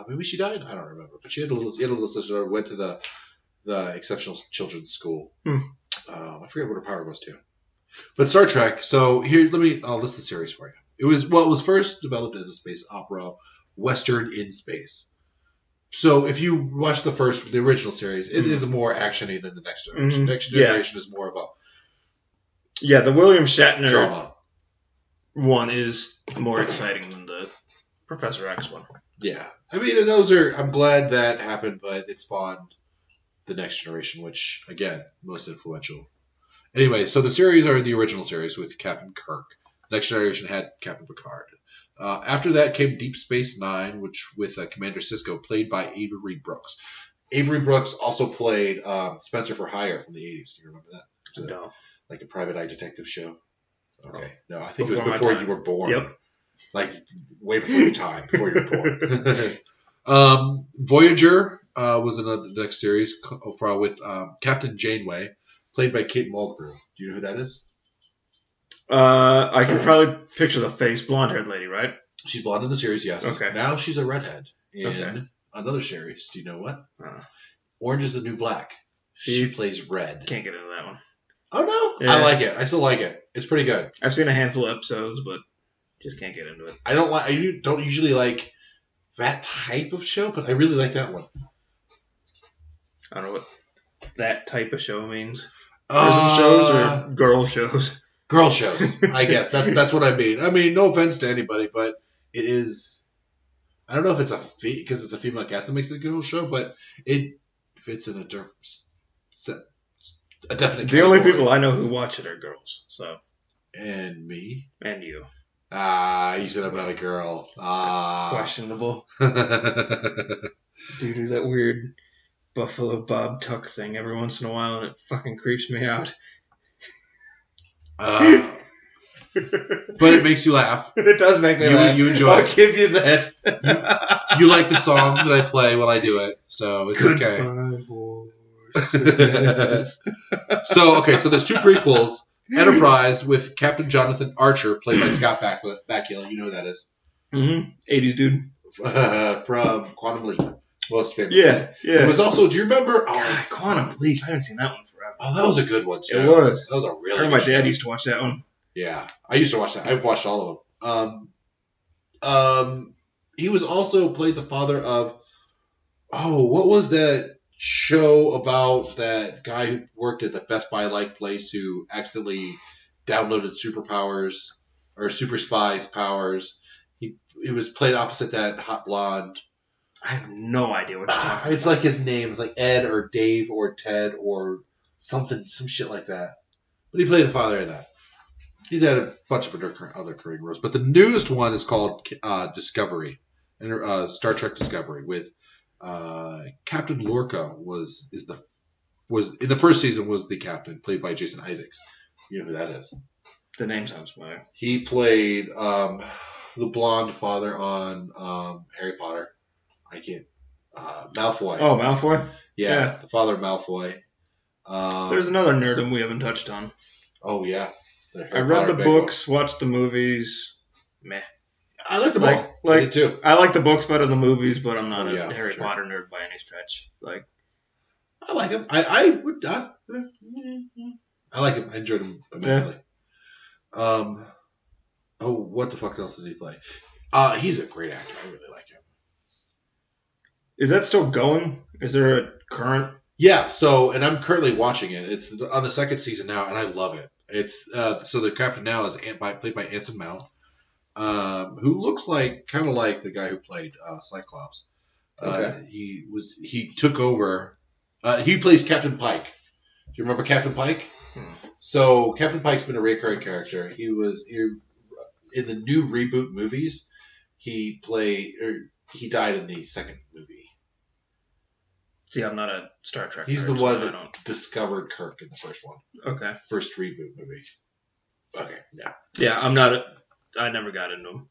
Maybe she died? I don't remember. But she had a little sister who went to the Exceptional Children's School. I forget what her power was too. But Star Trek, so here, I'll list the series for you. It was first developed as a space opera, Western in space. So if you watch the original series, it is more action-y than the Next Generation. Next Generation is more of a the William Shatner drama one is more exciting than the Professor X one. Yeah. I mean, I'm glad that happened, but it spawned the Next Generation, which, again, most influential. Anyway, so the series are the original series with Captain Kirk. Next Generation had Captain Picard. After that came Deep Space Nine, which with Commander Sisko, played by Avery Brooks. Avery Brooks also played Spencer for Hire from the 80s. Do you remember that? No. Like a private eye detective show. Okay. No, I think Before it was before my time. you were born. Yep. Like way before your time, before you were born. Voyager was another the next series with Captain Janeway, played by Kate Mulgrew. Do you know who that is? I can probably picture the face, blonde-haired lady, right? She's blonde in the series, yes. Okay. Now she's a redhead in another series. Do you know what? Orange is the New Black. She plays Red. Can't get into that one. Oh, no? Yeah. I like it. I still like it. It's pretty good. I've seen a handful of episodes, but just can't get into it. I don't usually like that type of show, but I really like that one. I don't know what that type of show means. Prison shows or girl shows? Girl shows, I guess. That's what I mean. I mean, no offense to anybody, but it is. I don't know if it's because it's a female cast that makes it a girl show, but it fits in a definite. The Category. only people I know who watch it are girls. So. And me. And you. You said I'm not a girl. Questionable. Dude, do that weird Buffalo Bob Tuck thing every once in a while, and it fucking creeps me out. But it makes you laugh. It does make me laugh. You enjoy I'll it. give you that. You like the song that I play when I do it, so it's okay. So there's two prequels. Enterprise with Captain Jonathan Archer, played by Scott Bakula. You know who that is. Mm-hmm. 80s dude. From Quantum Leap. Most famous. Yeah. It was also, do you remember? God, Quantum Leap. I haven't seen that one forever. Oh, that was a good one, too. It was. That was a really I remember my dad used to watch that one. Yeah. I used to watch that. I've watched all of them. He was also played the father of, what was that show about that guy who worked at the Best Buy-like place who accidentally downloaded superpowers or super spies powers? He was played opposite that hot blonde. I have no idea what you're talking about. It's like his name. It's like Ed or Dave or Ted or something, some shit like that. But he played the father in that. He's had a bunch of other recurring roles. But the newest one is called Discovery, Star Trek Discovery, with Captain Lorca was in the first season was the captain, played by Jason Isaacs. You know who that is? The name sounds familiar. He played the blonde father on Harry Potter. I can't. Malfoy. Oh, Malfoy? Yeah, the father of Malfoy. There's another Nerdom we haven't touched on. Oh, yeah. I read the books, watched the movies. Meh. I like them all. I did too. I like the books better than the movies, but I'm not a Harry sure. Potter nerd by any stretch. Like, I like him. I like him. I enjoyed him immensely. Yeah. What the fuck else did he play? He's a great actor. I really like him. Is that still going? Is there a current? Yeah. So, and I'm currently watching it. It's on the second season now, and I love it. It's so the captain now is played by Anson Mount, who looks kind of like the guy who played Cyclops. Okay. He took over. He plays Captain Pike. Do you remember Captain Pike? So Captain Pike's been a recurring character. He was in the new reboot movies. He died in the second movie. See, I'm not a Star Trek. He's the one that discovered Kirk in the first one. Okay. First reboot movie. Okay. Yeah. Yeah, I never got into him.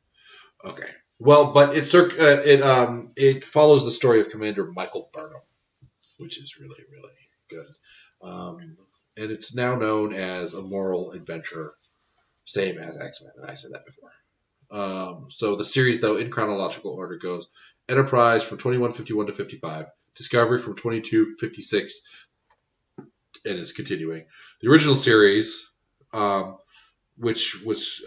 Okay. Well, but it follows the story of Commander Michael Burnham, which is really, really good. And it's now known as a moral adventure, same as X-Men, and I said that before. So the series, though, in chronological order goes Enterprise from 2151 to 55, Discovery from 2256, and it's continuing. The original series, which was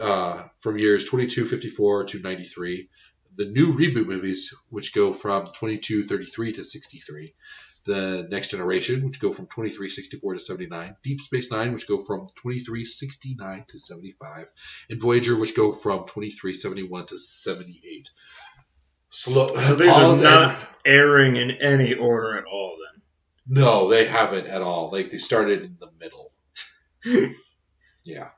from years 2254 to 93. The new reboot movies, which go from 2233 to 63. The Next Generation, which go from 2364 to 79. Deep Space Nine, which go from 2369 to 75. And Voyager, which go from 2371 to 78. So these are not airing in any order at all, then? No, they haven't at all. Like, they started in the middle. Yeah.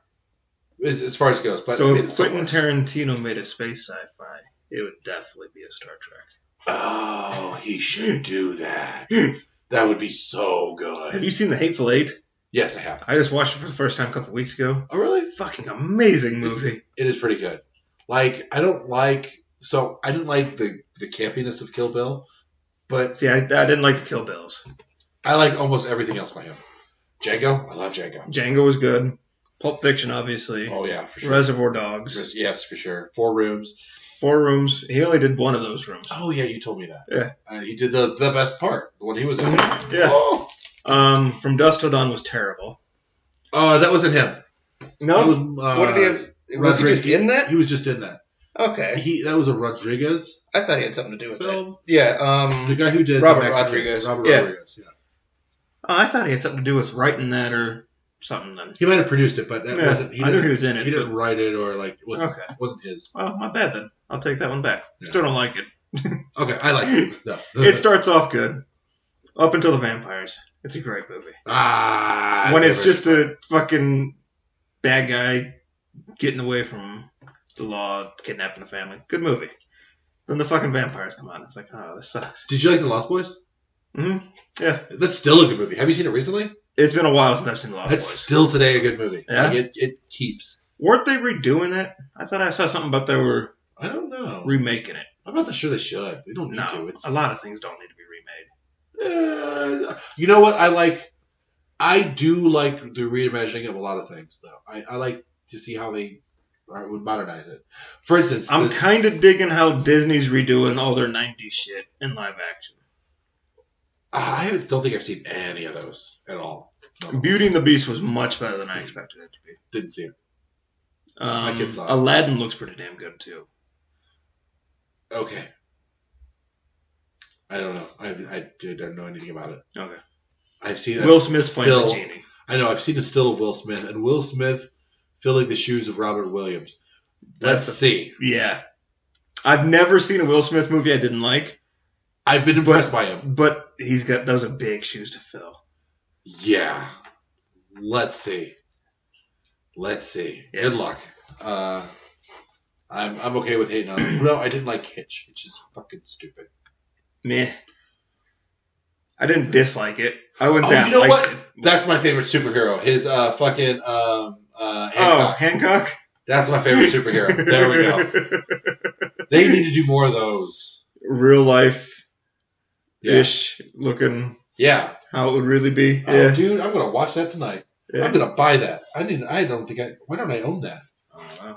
As far as it goes. But So I mean, if Quentin Tarantino made a space sci-fi, it would definitely be a Star Trek. Oh, he should do that. That would be so good. Have you seen The Hateful Eight? Yes, I have. I just watched it for the first time a couple weeks ago. Oh, really? Fucking amazing movie. It is pretty good. Like, I didn't like the campiness of Kill Bill, but See, I didn't like the Kill Bills. I like almost everything else by him. Django, I love Django. Django was good. Pulp Fiction, obviously. Oh yeah, for sure. Reservoir Dogs. Yes, for sure. 4 Rooms. 4 Rooms. He only did one of those rooms. Oh yeah, you told me that. Yeah. He did the best part, the one he was in. Yeah. Oh. From Dusk Till Dawn was terrible. Oh, that wasn't him. No. It was, what did he have? Was he just in that? He was just in that. Okay. That was a Rodriguez I thought he had something to do with film. that. Yeah. The guy who did Robert the Mexican, Rodriguez. Robert Yeah. Rodriguez. Yeah. Oh, I thought he had something to do with writing that or something. Then. He might have produced it, but that wasn't. I knew he was in it. He didn't write it or like. It wasn't his. Well, my bad then. I'll take that one back. Yeah. Still don't like it. Okay, I like it. No. It starts off good. Up until the vampires. It's a great movie. When it's just a fucking bad guy getting away from the law, kidnapping a family. Good movie. Then the fucking vampires come on. It's like, oh, this sucks. Did you like The Lost Boys? Mm-hmm. Yeah. That's still a good movie. Have you seen it recently? It's been a while since I've seen The Lost That's Boys. still today a good movie. Yeah? Like it keeps. Weren't they redoing that? I thought I saw something about they were I don't know. remaking it. I'm not sure they should. They don't need No, to. It's a lot of things don't need to be remade. you know what? I do like the reimagining of a lot of things, though. I like to see how they would modernize it. For instance, I'm kind of digging how Disney's redoing all their 90s shit in live action. I don't think I've seen any of those at all. No. Beauty and the Beast was much better than I expected it to be. Didn't see it. My kids saw it. Aladdin looks pretty damn good, too. Okay. I don't know. I don't know anything about it. Okay. I've seen Will Smith's playing the genie. I know. I've seen a still of Will Smith, and Will Smith filling the shoes of Robert Williams. Let's see. Yeah. I've never seen a Will Smith movie I didn't like. I've been impressed by him. But those are big shoes to fill. Yeah. Let's see. Yeah. Good luck. I'm okay with hating on him. No, I didn't like Hitch. Hitch is fucking stupid. Meh. I didn't dislike it. I wouldn't say you know I liked what? it. That's my favorite superhero. His fucking Hancock. Oh, Hancock? That's my favorite superhero. There we go. They need to do more of those. Real life-ish looking. Yeah. How it would really be. Oh, Yeah. dude, I'm gonna watch that tonight. Yeah. I'm gonna buy that. Why don't I own that? I don't know.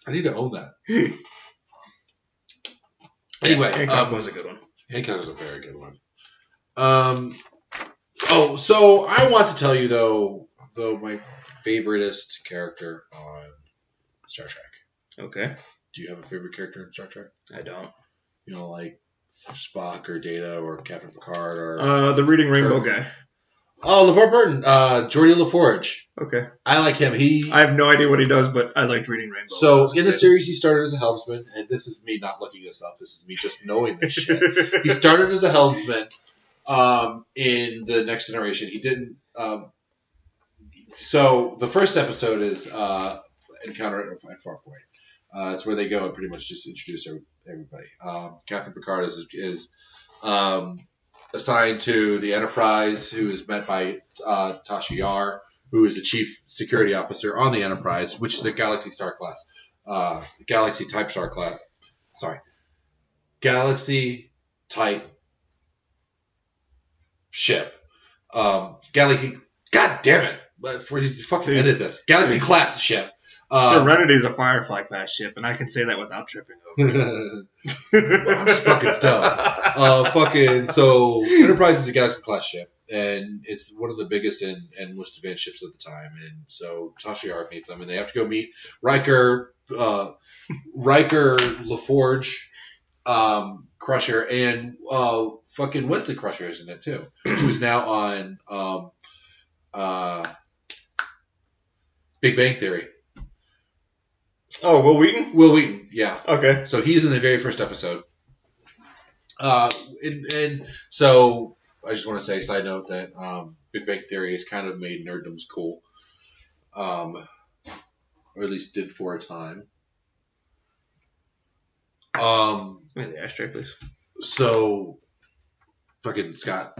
I need to own that. Anyway, Hancock was a good one. Hancock was a very good one. So I want to tell you though my favoriteest character on Star Trek. Okay. Do you have a favorite character in Star Trek? I don't. You know, like Spock or Data or Captain Picard or the Reading Rainbow guy. Oh, LeVar Burton, Geordie LaForge. Okay. I like him. I have no idea what he does, but I liked Reading Rainbow. So in the series, he started as a helmsman, and this is me not looking this up. This is me just knowing this shit. He started as a helmsman in the Next Generation. He didn't. So the first episode is Encounter at Farpoint. It's where they go and pretty much just introduce everybody. Captain Picard is assigned to the Enterprise, who is met by Tasha Yar, who is the chief security officer on the Enterprise, which is a Galaxy type ship. God damn it! Before you fucking edit this, Galaxy class ship. Serenity's a Firefly class ship, and I can say that without tripping over it. Well, I'm just fucking stoned. So Enterprise is a Galaxy class ship, and it's one of the biggest and most advanced ships at the time. And so Tasha Yar meets them, and they have to go meet Riker LaForge, Crusher, and fucking Wesley Crusher is in it too, who's now on Big Bang Theory. Oh, Will Wheaton? Will Wheaton, yeah. Okay. So he's in the very first episode. And so I just want to say, side note, that Big Bang Theory has kind of made nerdoms cool. or at least did for a time. The ashtray, please. So, fucking Scott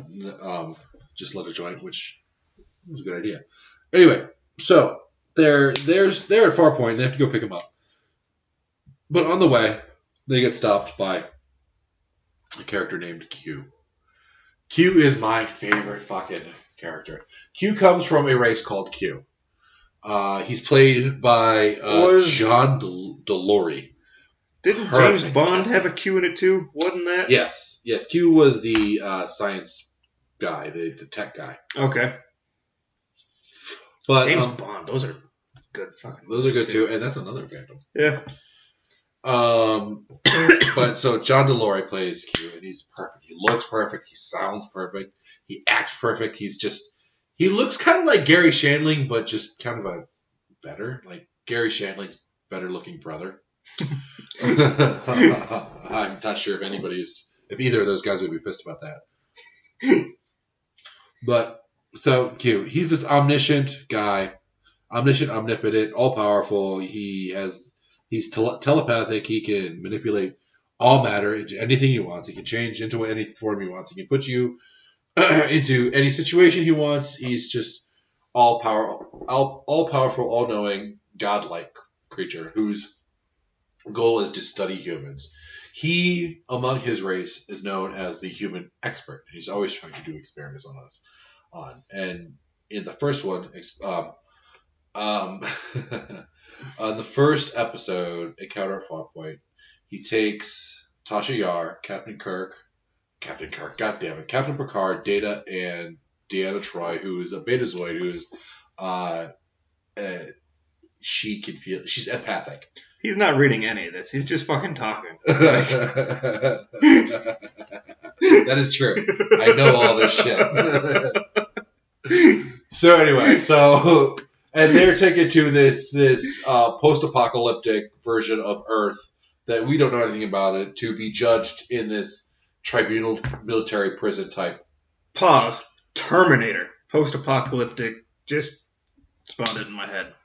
just lit a joint, which was a good idea. Anyway, so they're at Farpoint. They have to go pick him up. But on the way, they get stopped by a character named Q. Q is my favorite fucking character. Q comes from a race called Q. He's played by John DeLory. Didn't James Bond have a Q in it too? Wasn't that? Yes. Q was the science guy, the tech guy. Okay. But James Bond, those are good fucking. Those are good too, and that's another fandom. Yeah. But so John DeLory plays Q, and he's perfect. He looks perfect. He sounds perfect. He acts perfect. He looks kind of like Gary Shandling, but just kind of a better, like Gary Shandling's better looking brother. I'm not sure if either of those guys would be pissed about that. But so Q, he's this omniscient guy, omnipotent, all powerful. He's telepathic. He can manipulate all matter into anything he wants. He can change into any form he wants. He can put you into any situation he wants. He's just all powerful, all knowing, godlike creature whose goal is to study humans. He, among his race, is known as the human expert. He's always trying to do experiments on us. And in the first one, on the first episode, Encounter at Farpoint, he takes Tasha Yar, Captain Picard, Data, and Deanna Troi, who is a Betazoid, who is, she can feel, she's empathic. He's not reading any of this. He's just fucking talking. That is true. I know all this shit. So anyway, and they're taken to this post-apocalyptic version of Earth that we don't know anything about it to be judged in this tribunal military prison type. Pause. Terminator. Post-apocalyptic. Just spawned it in my head.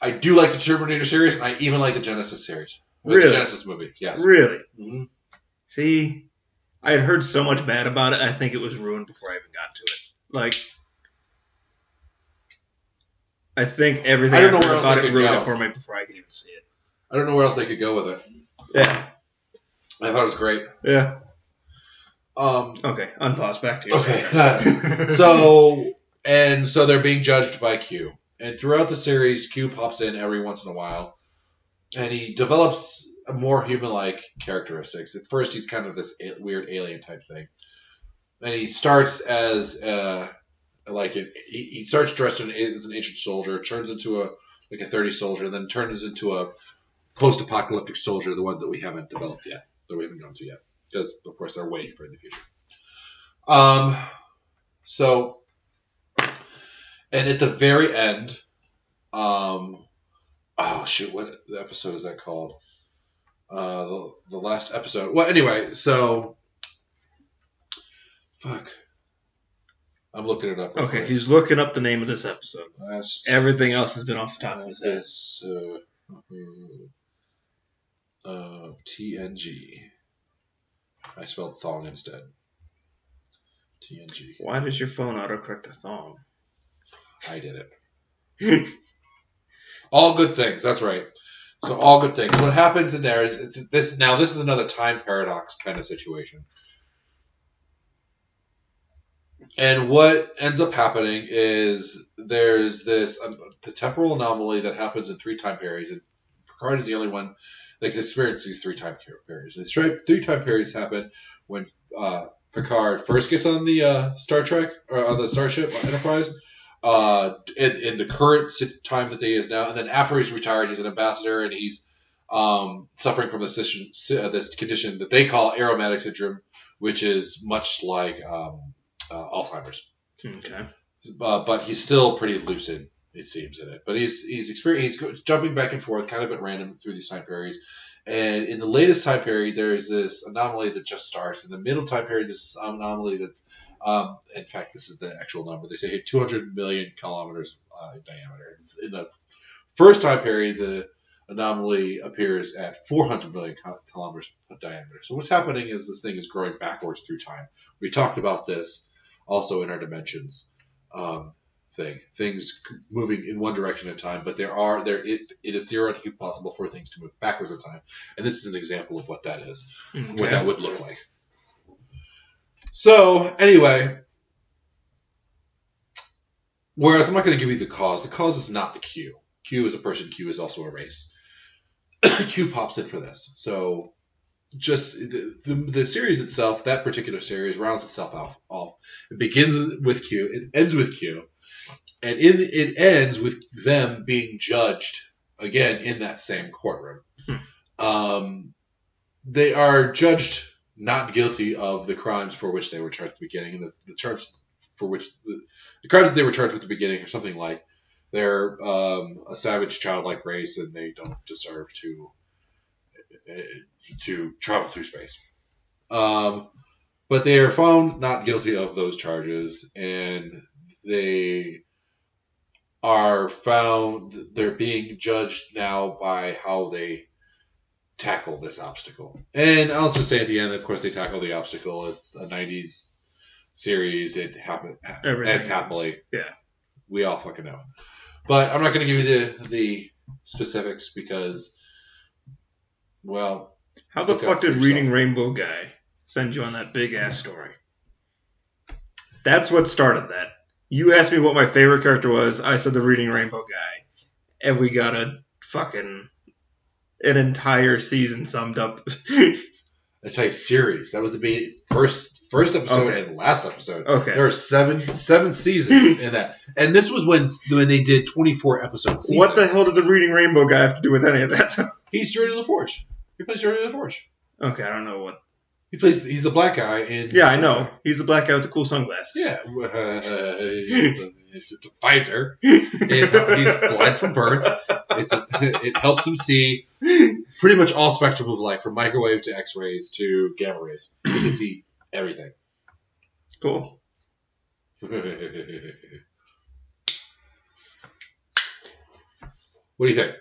I do like the Terminator series, and I even like the Genesis series. Really? The Genesis movie, yes. Really? Mm-hmm. See, I had heard so much bad about it, I think it was ruined before I even got to it. Like, I think everything I heard about it ruined it for me before I could even see it. I don't know where else they could go with it. Yeah. I thought it was great. Yeah. Okay, unpause, back to you. Okay. So they're being judged by Q. And throughout the series, Q pops in every once in a while, and he develops more human-like characteristics. At first, he's kind of this weird alien type thing, and he starts as he starts dressed as an ancient soldier, turns into a 30s soldier, then turns into a post-apocalyptic soldier, the ones that we haven't developed yet, that we haven't gone to yet, because of course they're way for in the future. And at the very end, what the episode is that called? The last episode. Well, anyway, so fuck. I'm looking it up. Okay, he's looking up the name of this episode. Everything else has been off the top of his head. TNG. I spelled thong instead. TNG. Why does your phone autocorrect a thong? I did it. All good things. That's right. So all good things. What happens in there is this is another time paradox kind of situation. And what ends up happening is there's this the temporal anomaly that happens in 3 time periods, and Picard is the only one that can experience these 3 time periods. These 3 time periods happen when Picard first gets on the Star Trek or on the Starship Enterprise. In the current time that he is now, and then after he's retired, he's an ambassador, and he's suffering from this condition that they call aromatic syndrome, which is much like Alzheimer's. Okay. But he's still pretty lucid, it seems, in it. But he's jumping back and forth, kind of at random through these time periods. And in the latest time period, there's this anomaly that just starts. In the middle time period, there's this anomaly that's In fact, this is the actual number. They say 200 million kilometers in diameter. In the first time period, the anomaly appears at 400 million kilometers in diameter. So what's happening is this thing is growing backwards through time. We talked about this also in our dimensions thing. Things moving in one direction at a time, but it is theoretically possible for things to move backwards in time. And this is an example of what that is, what that would look like. So, anyway, whereas I'm not going to give you the cause. The cause is not the Q. Q is a person. Q is also a race. Q pops in for this. So, just the series itself, that particular series, rounds itself off. It begins with Q. It ends with Q. And it ends with them being judged, again, in that same courtroom. They are judged not guilty of the crimes for which they were charged at the beginning. And the crimes that they were charged with at the beginning are something like they're a savage, childlike race, and they don't deserve to travel through space. But they are found not guilty of those charges, and they're being judged now by how they tackle this obstacle. And I'll just say at the end, of course, they tackle the obstacle. It's a 90s series. It ends happily. Yeah. We all fucking know it. But I'm not going to give you the specifics because, well... How the fuck did Reading Rainbow Guy send you on that big-ass story? That's what started that. You asked me what my favorite character was. I said the Reading Rainbow Guy. And we got an entire season summed up. That's a series. That was the first episode and last episode. Okay. There are seven seasons in that. And this was when they did 24 episode seasons. What the hell did the Reading Rainbow Guy have to do with any of that? He's Jordy LaForge. He plays Jordy LaForge. Okay, I don't know what. He's the black guy in... Yeah, I know. He's the black guy with the cool sunglasses. Yeah. It's a visor. He's blind from birth. It helps him see pretty much all spectrum of light, from microwave to X-rays to gamma rays. He can see everything. Cool. What do you think?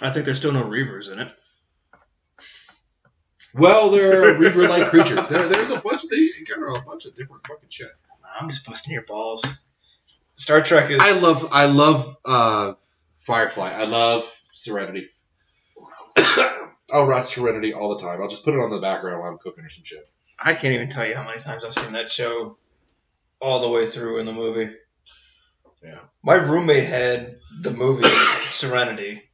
I think there's still no Reavers in it. Well, there are Reaver-like creatures. There's a bunch. They encounter a bunch of different fucking shit. I'm just busting your balls. Star Trek is... I love Firefly. I love Serenity. I'll watch Serenity all the time. I'll just put it on the background while I'm cooking or some shit. I can't even tell you how many times I've seen that show all the way through in the movie. Yeah. My roommate had the movie Serenity.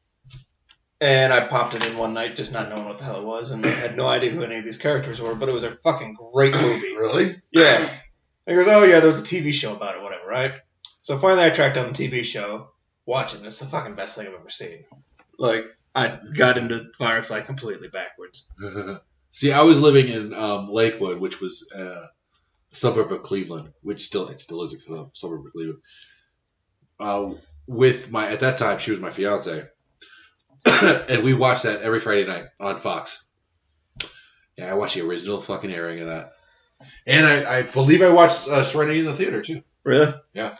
And I popped it in one night just not knowing what the hell it was, and I had no idea who any of these characters were, but it was a fucking great movie. Really? Yeah. And he goes, oh yeah, there was a TV show about it, whatever, right? So finally I tracked down the TV show, watch it, and it's the fucking best thing I've ever seen. Like, I got into Firefly completely backwards. See, I was living in Lakewood, which was a suburb of Cleveland, which it still is a suburb of Cleveland. At that time, she was my fiance. And we watched that every Friday night on Fox. Yeah, I watched the original fucking airing of that. And I believe I watched Serenity in the theater, too. Really? Yeah.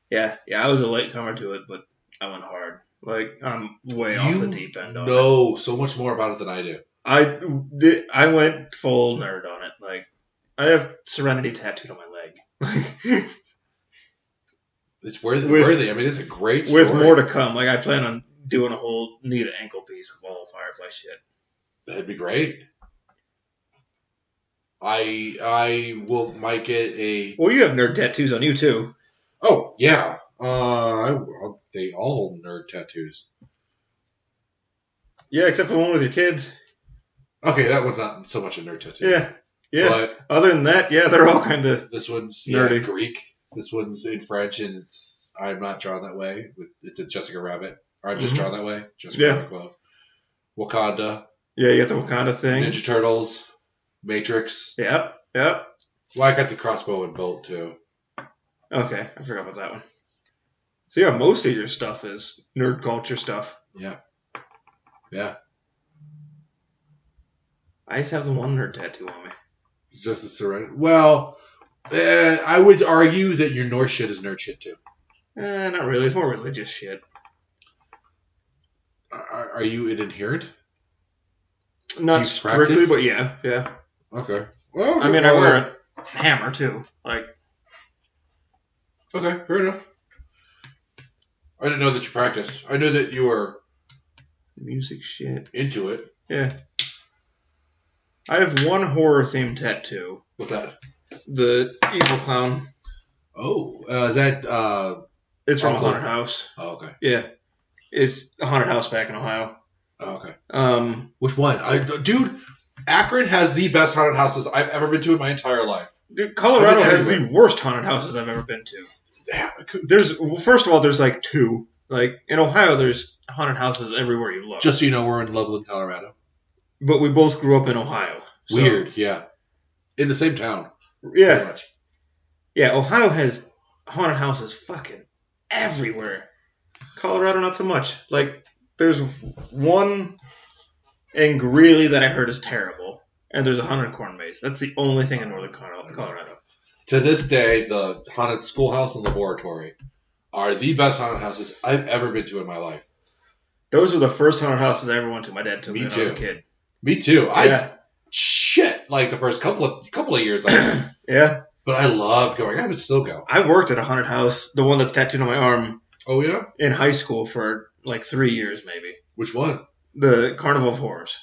Yeah, I was a latecomer to it, but I went hard. Like, I'm way off the deep end on it. You know so much more about it than I do. I went full nerd on it. Like, I have Serenity tattooed on my leg. It's worthy. I mean, it's a great story. With more to come. Like, I plan on doing a whole need an ankle piece of all Firefly shit. That'd be great. I might get a... Well, you have nerd tattoos on you, too. Oh, yeah. They all nerd tattoos. Yeah, except for the one with your kids. Okay, that one's not so much a nerd tattoo. Yeah. But other than that, yeah, they're all kind of this one's nerdy. Greek. This one's in French, and I'm not drawn that way. It's a Jessica Rabbit. Or I'm just drawn that way. Jessica Rabbit quote. Wakanda. Yeah, you got the Wakanda thing. Ninja Turtles. Matrix. Yep. Well, I got the crossbow and bolt, too. Okay, I forgot about that one. So yeah, most of your stuff is nerd culture stuff. Yeah. I just have the one nerd tattoo on me. It's just a Serenity. Well, I would argue that your Norse shit is nerd shit too. Not really. It's more religious shit. Are you an adherent? Not strictly, practice? but yeah. Okay. Well, I mean, I wear a hammer too. Like, okay, fair enough. I didn't know that you practiced. I knew that you were music shit. into it. Yeah. I have one horror themed tattoo. What's that? The evil clown. Oh, is that? It's from a haunted house. Oh, okay. Yeah, it's a haunted house back in Ohio. Oh, okay. Which one? Dude, Akron has the best haunted houses I've ever been to in my entire life. Dude, Colorado has the worst haunted houses I've ever been to. Damn. First of all, there's like 2. Like in Ohio, there's haunted houses everywhere you look. Just so you know, we're in Loveland, Colorado. But we both grew up in Ohio. So, weird, yeah. In the same town. Yeah. Yeah, Ohio has haunted houses fucking everywhere. Colorado, not so much. Like, there's one in Greeley that I heard is terrible. And there's a haunted corn maze. That's the only thing in northern Colorado. To this day, the haunted schoolhouse and laboratory are the best haunted houses I've ever been to in my life. Those are the first haunted houses I ever went to. My dad took me when I was a kid. Me too. Yeah. Like the first couple of years. Yeah. But I loved going. I would still go. I worked at a haunted house, the one that's tattooed on my arm. Oh, yeah? In high school for like 3 years, maybe. Which one? The Carnival of Horrors.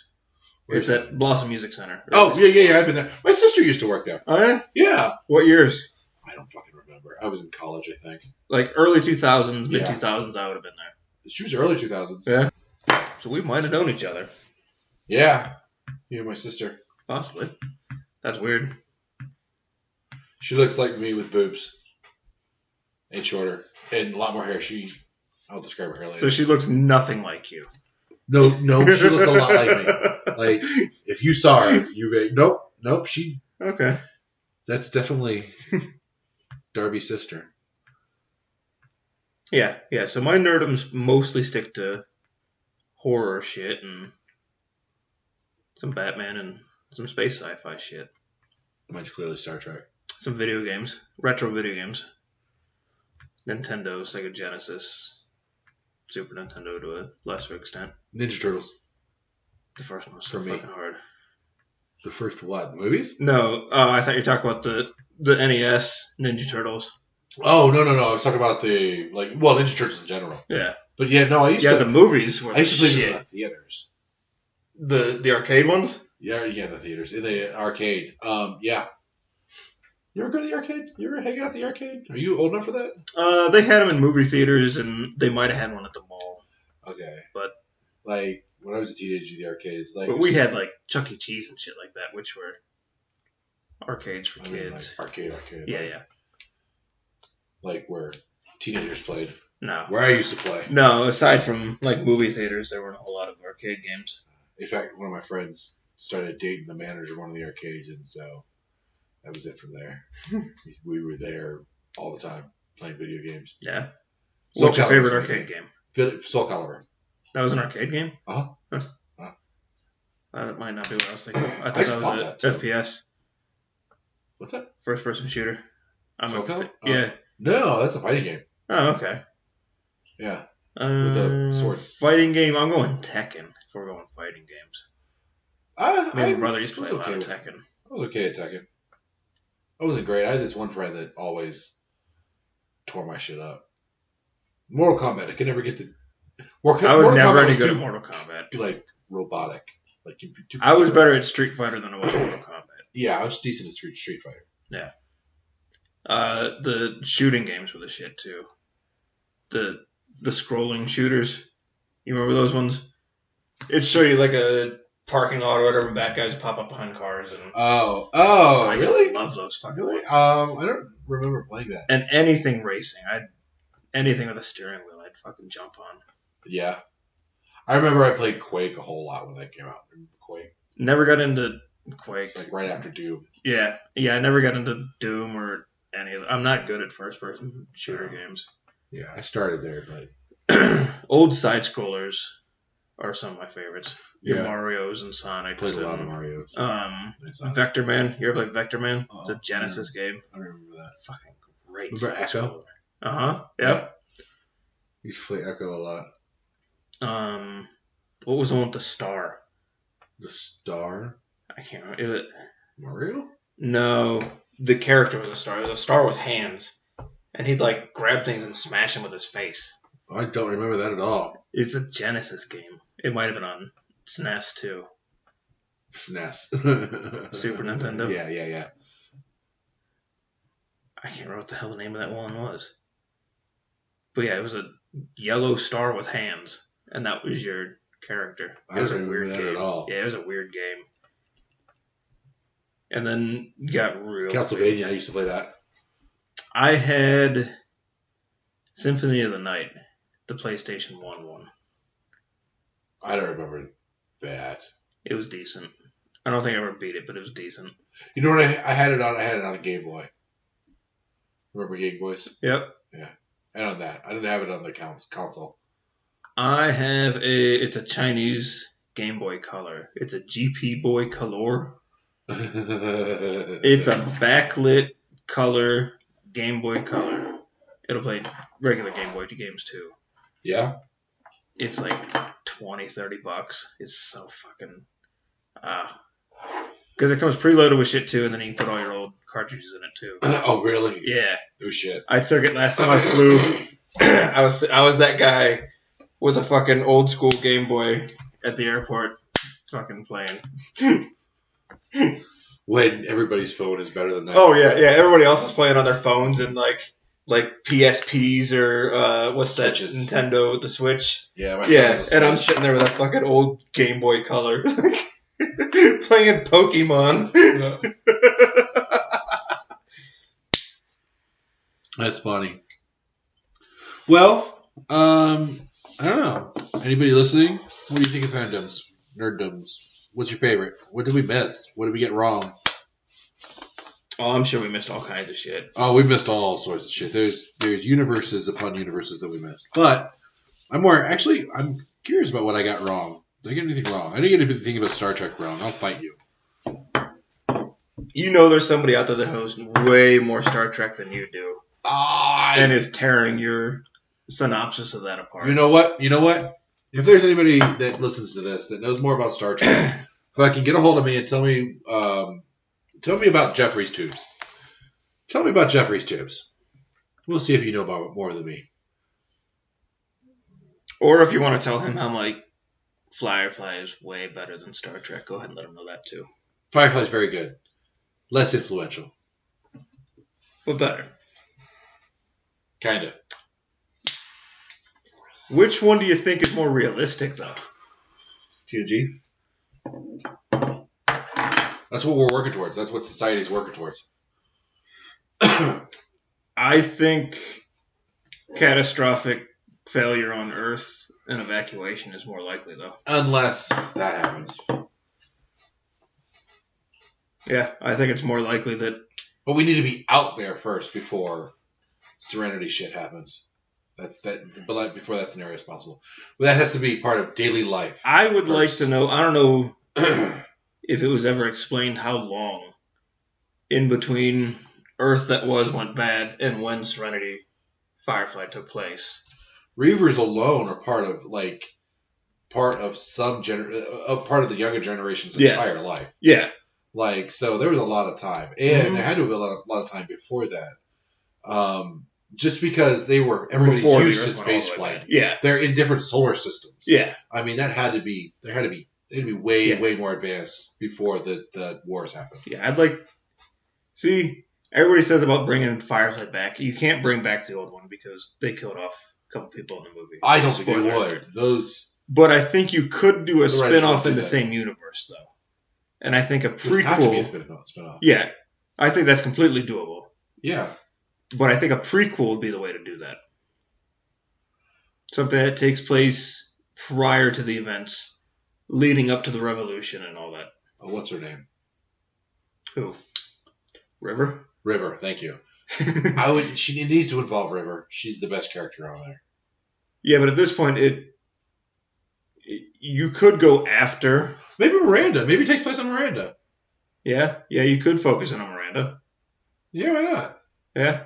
Where's it's at Blossom Music Center. Oh, yeah, I've been there. My sister used to work there. Oh, yeah? Yeah. What years? I don't fucking remember. I was in college, I think. Like early 2000s, mid-2000s, I would have been there. She was early 2000s. Yeah. So we might have known each other. Yeah. You and my sister. Possibly. That's weird. She looks like me with boobs. And shorter. And a lot more hair. I'll describe her hair later. So she looks nothing like you. No, she looks a lot like me. Like, if you saw her, you'd be like, nope, she... Okay. That's definitely Darby's sister. Yeah. So my nerdoms mostly stick to horror shit and some Batman and some space sci-fi shit. Mine's clearly Star Trek. Some video games. Retro video games. Nintendo, Sega Genesis, Super Nintendo to a lesser extent. Ninja Turtles. The first one was so fucking hard. The first what? Movies? No. I thought you were talking about the NES Ninja Turtles. Oh, no. I was talking about Ninja Turtles in general. Yeah. But yeah, no, I used to... Yeah, the movies were I used to play shit. them in the theaters. The arcade ones? Yeah, the theaters. In the arcade. Yeah. You ever go to the arcade? You ever hang out at the arcade? Are you old enough for that? They had them in movie theaters, and they might have had one at the mall. Okay. But... Like, when I was a teenager, the arcades... But we had, like, Chuck E. Cheese and shit like that, which were arcades for kids. Like arcade. Yeah. Like, where teenagers played. No. Where I used to play. No, aside from, like, movie theaters, there weren't a whole lot of arcade games. In fact, one of my friends started dating the manager of one of the arcades, and so that was it from there. We were there all the time, playing video games. Yeah. What's your favorite arcade game? Soul Calibur. That was an arcade game? Uh-huh. That might not be what I was thinking. I thought just that was an FPS. What's that? First-person shooter. Soul Calibur? Yeah. No, that's a fighting game. Oh, okay. Yeah. With the swords. Fighting game. I'm going Tekken if we're going fighting games. My brother used to play a lot of Tekken. I was okay at Tekken. I wasn't great. I had this one friend that always tore my shit up. Mortal Kombat. I could never get to... I was never any good at Mortal Kombat. Like, robotic. I was better at Street Fighter than I was at Mortal Kombat. Yeah, I was decent at Street Fighter. Yeah. The shooting games were the shit, too. The scrolling shooters. You remember those ones? It'd show you, like, a parking lot or whatever, bad guys pop up behind cars. And I really? Love those fucking ones. I don't remember playing that. And anything racing. Anything with a steering wheel, I'd fucking jump on. Yeah. I remember I played Quake a whole lot when that came out. Quake. Never got into Quake. It's like right after Doom. Yeah, I never got into Doom or any of that. I'm not good at first-person shooter games. Yeah, I started there, but... Old side-scrollers. are some of my favorites. Your Marios and Sonic. Played a lot of Marios. Vector Man. You ever played Vector Man? It's a Genesis game. I remember that. Fucking great. Remember Echo? Yep. Yeah. Used to play Echo a lot. What was the one with the star? The star? I can't remember. Mario? No, the character was a star. It was a star with hands, and he'd like grab things and smash them with his face. I don't remember that at all. It's a Genesis game. It might have been on SNES too. SNES. Super Nintendo. Yeah. I can't remember what the hell the name of that one was. But yeah, it was a yellow star with hands, and that was your character. It was a weird game. At all. Yeah, it was a weird game. And then you got real. Castlevania, I used to play that. I had Symphony of the Night, the PlayStation 1 one. I don't remember that. It was decent. I don't think I ever beat it, but it was decent. You know what I had it on? I had it on a Game Boy. Remember Game Boys? Yep. Yeah. And on that. I didn't have it on the console. I have it's a Chinese Game Boy Color. It's a GP Boy Color. It's a backlit color Game Boy Color. It'll play regular Game Boy games too. Yeah? It's like $20-$30. It's so fucking... because it comes preloaded with shit too, and then you can put all your old cartridges in it too. Oh, really? Yeah. Oh, shit. I took it last time I flew. I was that guy with a fucking old school Game Boy at the airport fucking playing. When everybody's phone is better than that. Oh, yeah. Everybody else is playing on their phones and like PSPs or what's that? Switches. Nintendo, the Switch. Yeah, and I'm sitting there with a fucking old Game Boy Color. Playing Pokemon. That's funny. Well, I don't know. Anybody listening? What do you think of fandoms? Nerddoms? What's your favorite? What did we miss? What did we get wrong? Oh, I'm sure we missed all kinds of shit. Oh, we missed all sorts of shit. There's universes upon universes that we missed. But I'm curious about what I got wrong. Did I get anything wrong? I didn't get anything about Star Trek wrong. I'll fight you. You know there's somebody out there that knows way more Star Trek than you do. And is tearing your synopsis of that apart. You know what? If there's anybody that listens to this that knows more about Star Trek, fucking get a hold of me and tell me about Jeffrey's tubes. Tell me about Jeffrey's tubes. We'll see if you know about more than me. Or if you want to tell him how like Firefly is way better than Star Trek, go ahead and let him know that too. Firefly's very good. Less influential. But better. Kinda. Which one do you think is more realistic, though? TNG. That's what we're working towards. That's what society's working towards. I think catastrophic failure on Earth and evacuation is more likely, though. Unless that happens. Yeah, I think it's more likely that... But we need to be out there first before Serenity shit happens. But before that scenario is possible. But that has to be part of daily life. I would like to know, I don't know if it was ever explained how long in between Earth that went bad and when Serenity Firefly took place. Reavers alone are part of part of the younger generation's entire life. Yeah. So there was a lot of time. And there had to be a lot of time before that. Just because everybody's used to space flight. Yeah. They're in different solar systems. Yeah. I mean, they'd be way more advanced before the wars happened. Yeah, see, everybody says about bringing Firefly back. You can't bring back the old one because they killed off a couple people in the movie. I don't think they would. But I think you could do a spin-off in the same universe, though. And I think a prequel... It would have to be a spin-off. Yeah. I think that's completely doable. Yeah. But I think a prequel would be the way to do that. Something that takes place prior to the events, leading up to the revolution and all that. Oh, what's her name? Who? River? River, thank you. It needs to involve River. She's the best character on there. Yeah, but at this point, you could go after. Maybe Miranda. Maybe it takes place on Miranda. Yeah, you could focus in on Miranda. Yeah, why not? Yeah.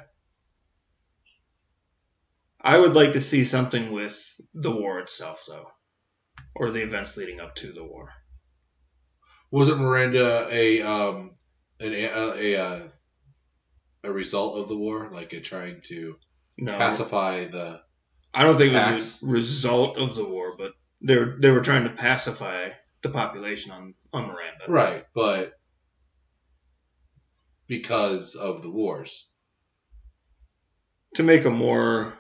I would like to see something with the war itself, though, or the events leading up to the war. Wasn't Miranda a result of the war, like trying to pacify the? I don't think it was a result of the war, but they were trying to pacify the population on Miranda. Right, but because of the wars. To make them more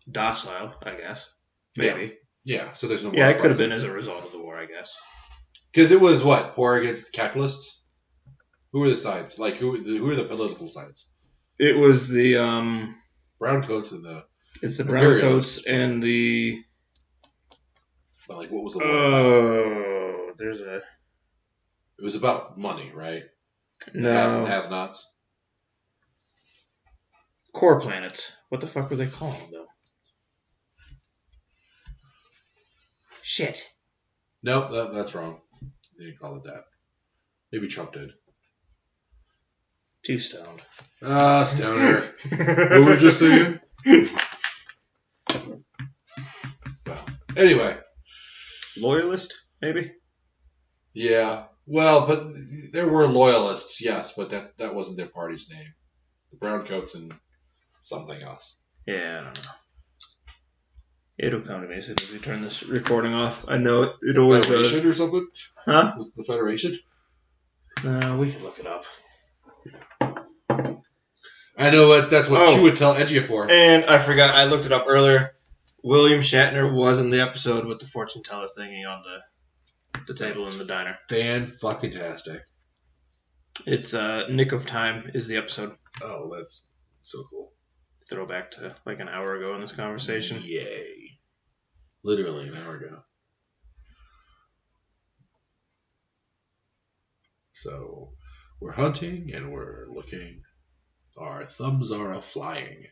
docile, I guess. Maybe. Yeah, so there's no. Yeah, it could have been as a result of the war, I guess. Because it was what? War against capitalists? Who were the sides? Like, who were the political sides? It was the browncoats and the. It's the browncoats and the. But like, what was the war about? Oh, there's a. It was about money, right? No. The haves and have-nots. Core planets. What the fuck were they called, though? Shit. Nope, that's wrong. They didn't call it that. Maybe Trump did. Too stoned. Stoner. What were we just saying? Well, anyway. Loyalist, maybe? Yeah. Well, but there were loyalists, yes, but that wasn't their party's name. The Browncoats and something else. Yeah, I don't know. It'll come to me as soon as we turn this recording off. I know it always Federation does. or something? Huh? Was it the Federation? No, we can look it up. I know that's what you would tell Ejiofor. And I forgot, I looked it up earlier. William Shatner was in the episode with the fortune teller thingy on the table in the diner. Fan-fucking-tastic. It's Nick of Time is the episode. Oh, that's so cool. Throwback to like an hour ago in this conversation. Yay. Literally an hour ago. So, we're hunting and we're looking. Our thumbs are a-flying.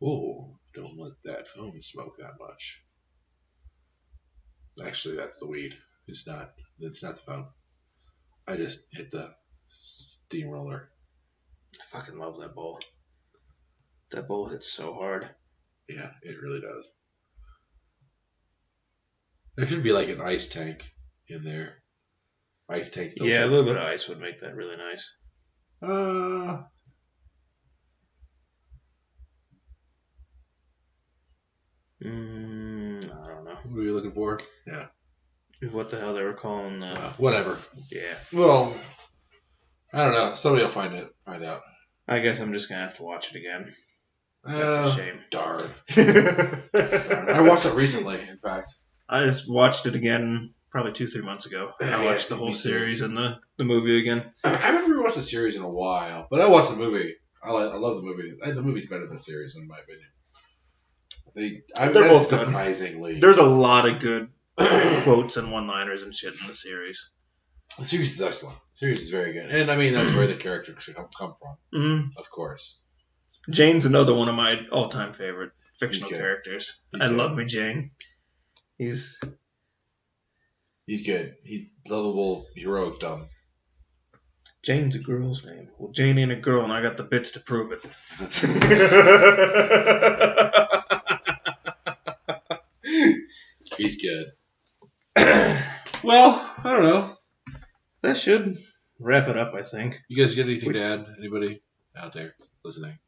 Oh, don't let that phone smoke that much. Actually, that's the weed. It's not the phone. I just hit the steamroller. I fucking love that bowl. That bowl hits so hard. Yeah, it really does. There should be like an ice tank in there. Ice tank filter. Yeah, a little bit of ice would make that really nice. I don't know. What are you looking for? Yeah. What the hell they were calling whatever. Yeah. Well, I don't know. Somebody will find out. I guess I'm just gonna have to watch it again. That's a shame. Darn. I watched it recently, in fact. I just watched it again probably 2-3 months ago. I watched the whole series and the movie again. I haven't rewatched the series in a while, but I watched the movie. I love the movie. The movie's better than the series, in my opinion. They're both surprisingly. Good. There's a lot of good quotes and one-liners and shit in the series. The series is excellent. The series is very good. And I mean, that's where the character should come from. Mm-hmm. Of course. Jane's another one of my all-time favorite fictional characters. I love me Jane. He's good. He's lovable, heroic, dumb. Jane's a girl's name. Well, Jane ain't a girl, and I got the bits to prove it. He's good. Well, I don't know. That should wrap it up, I think. You guys got anything to add? Anybody out there listening?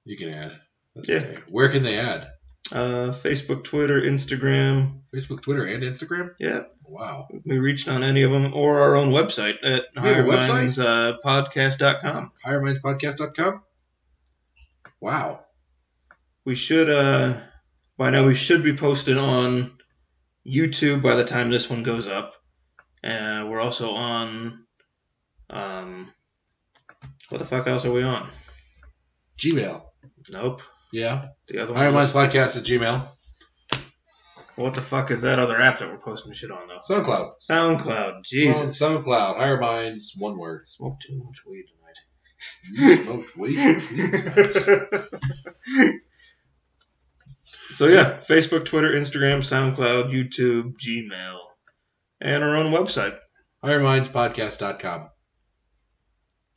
You can add. That's okay. Where can they add? Facebook, Twitter, Instagram. Facebook, Twitter, and Instagram? Yeah. Wow. We reached on any of them, or our own website at highermindspodcast.com. Highermindspodcast.com? Wow. We should, by now we should be posted on YouTube by the time this one goes up. We're also on, what the fuck else are we on? Gmail. Nope. Yeah. The other one. HigherMindsPodcast at Gmail. What the fuck is that other app that we're posting shit on, though? SoundCloud. Jesus. SoundCloud. Higher Minds, one word. Smoked too much weed tonight. You smoked weed? So yeah, Facebook, Twitter, Instagram, SoundCloud, YouTube, Gmail, and our own website. HigherMindsPodcast.com.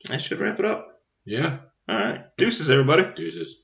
That should wrap it up. Yeah. All right. Deuces, everybody. Deuces.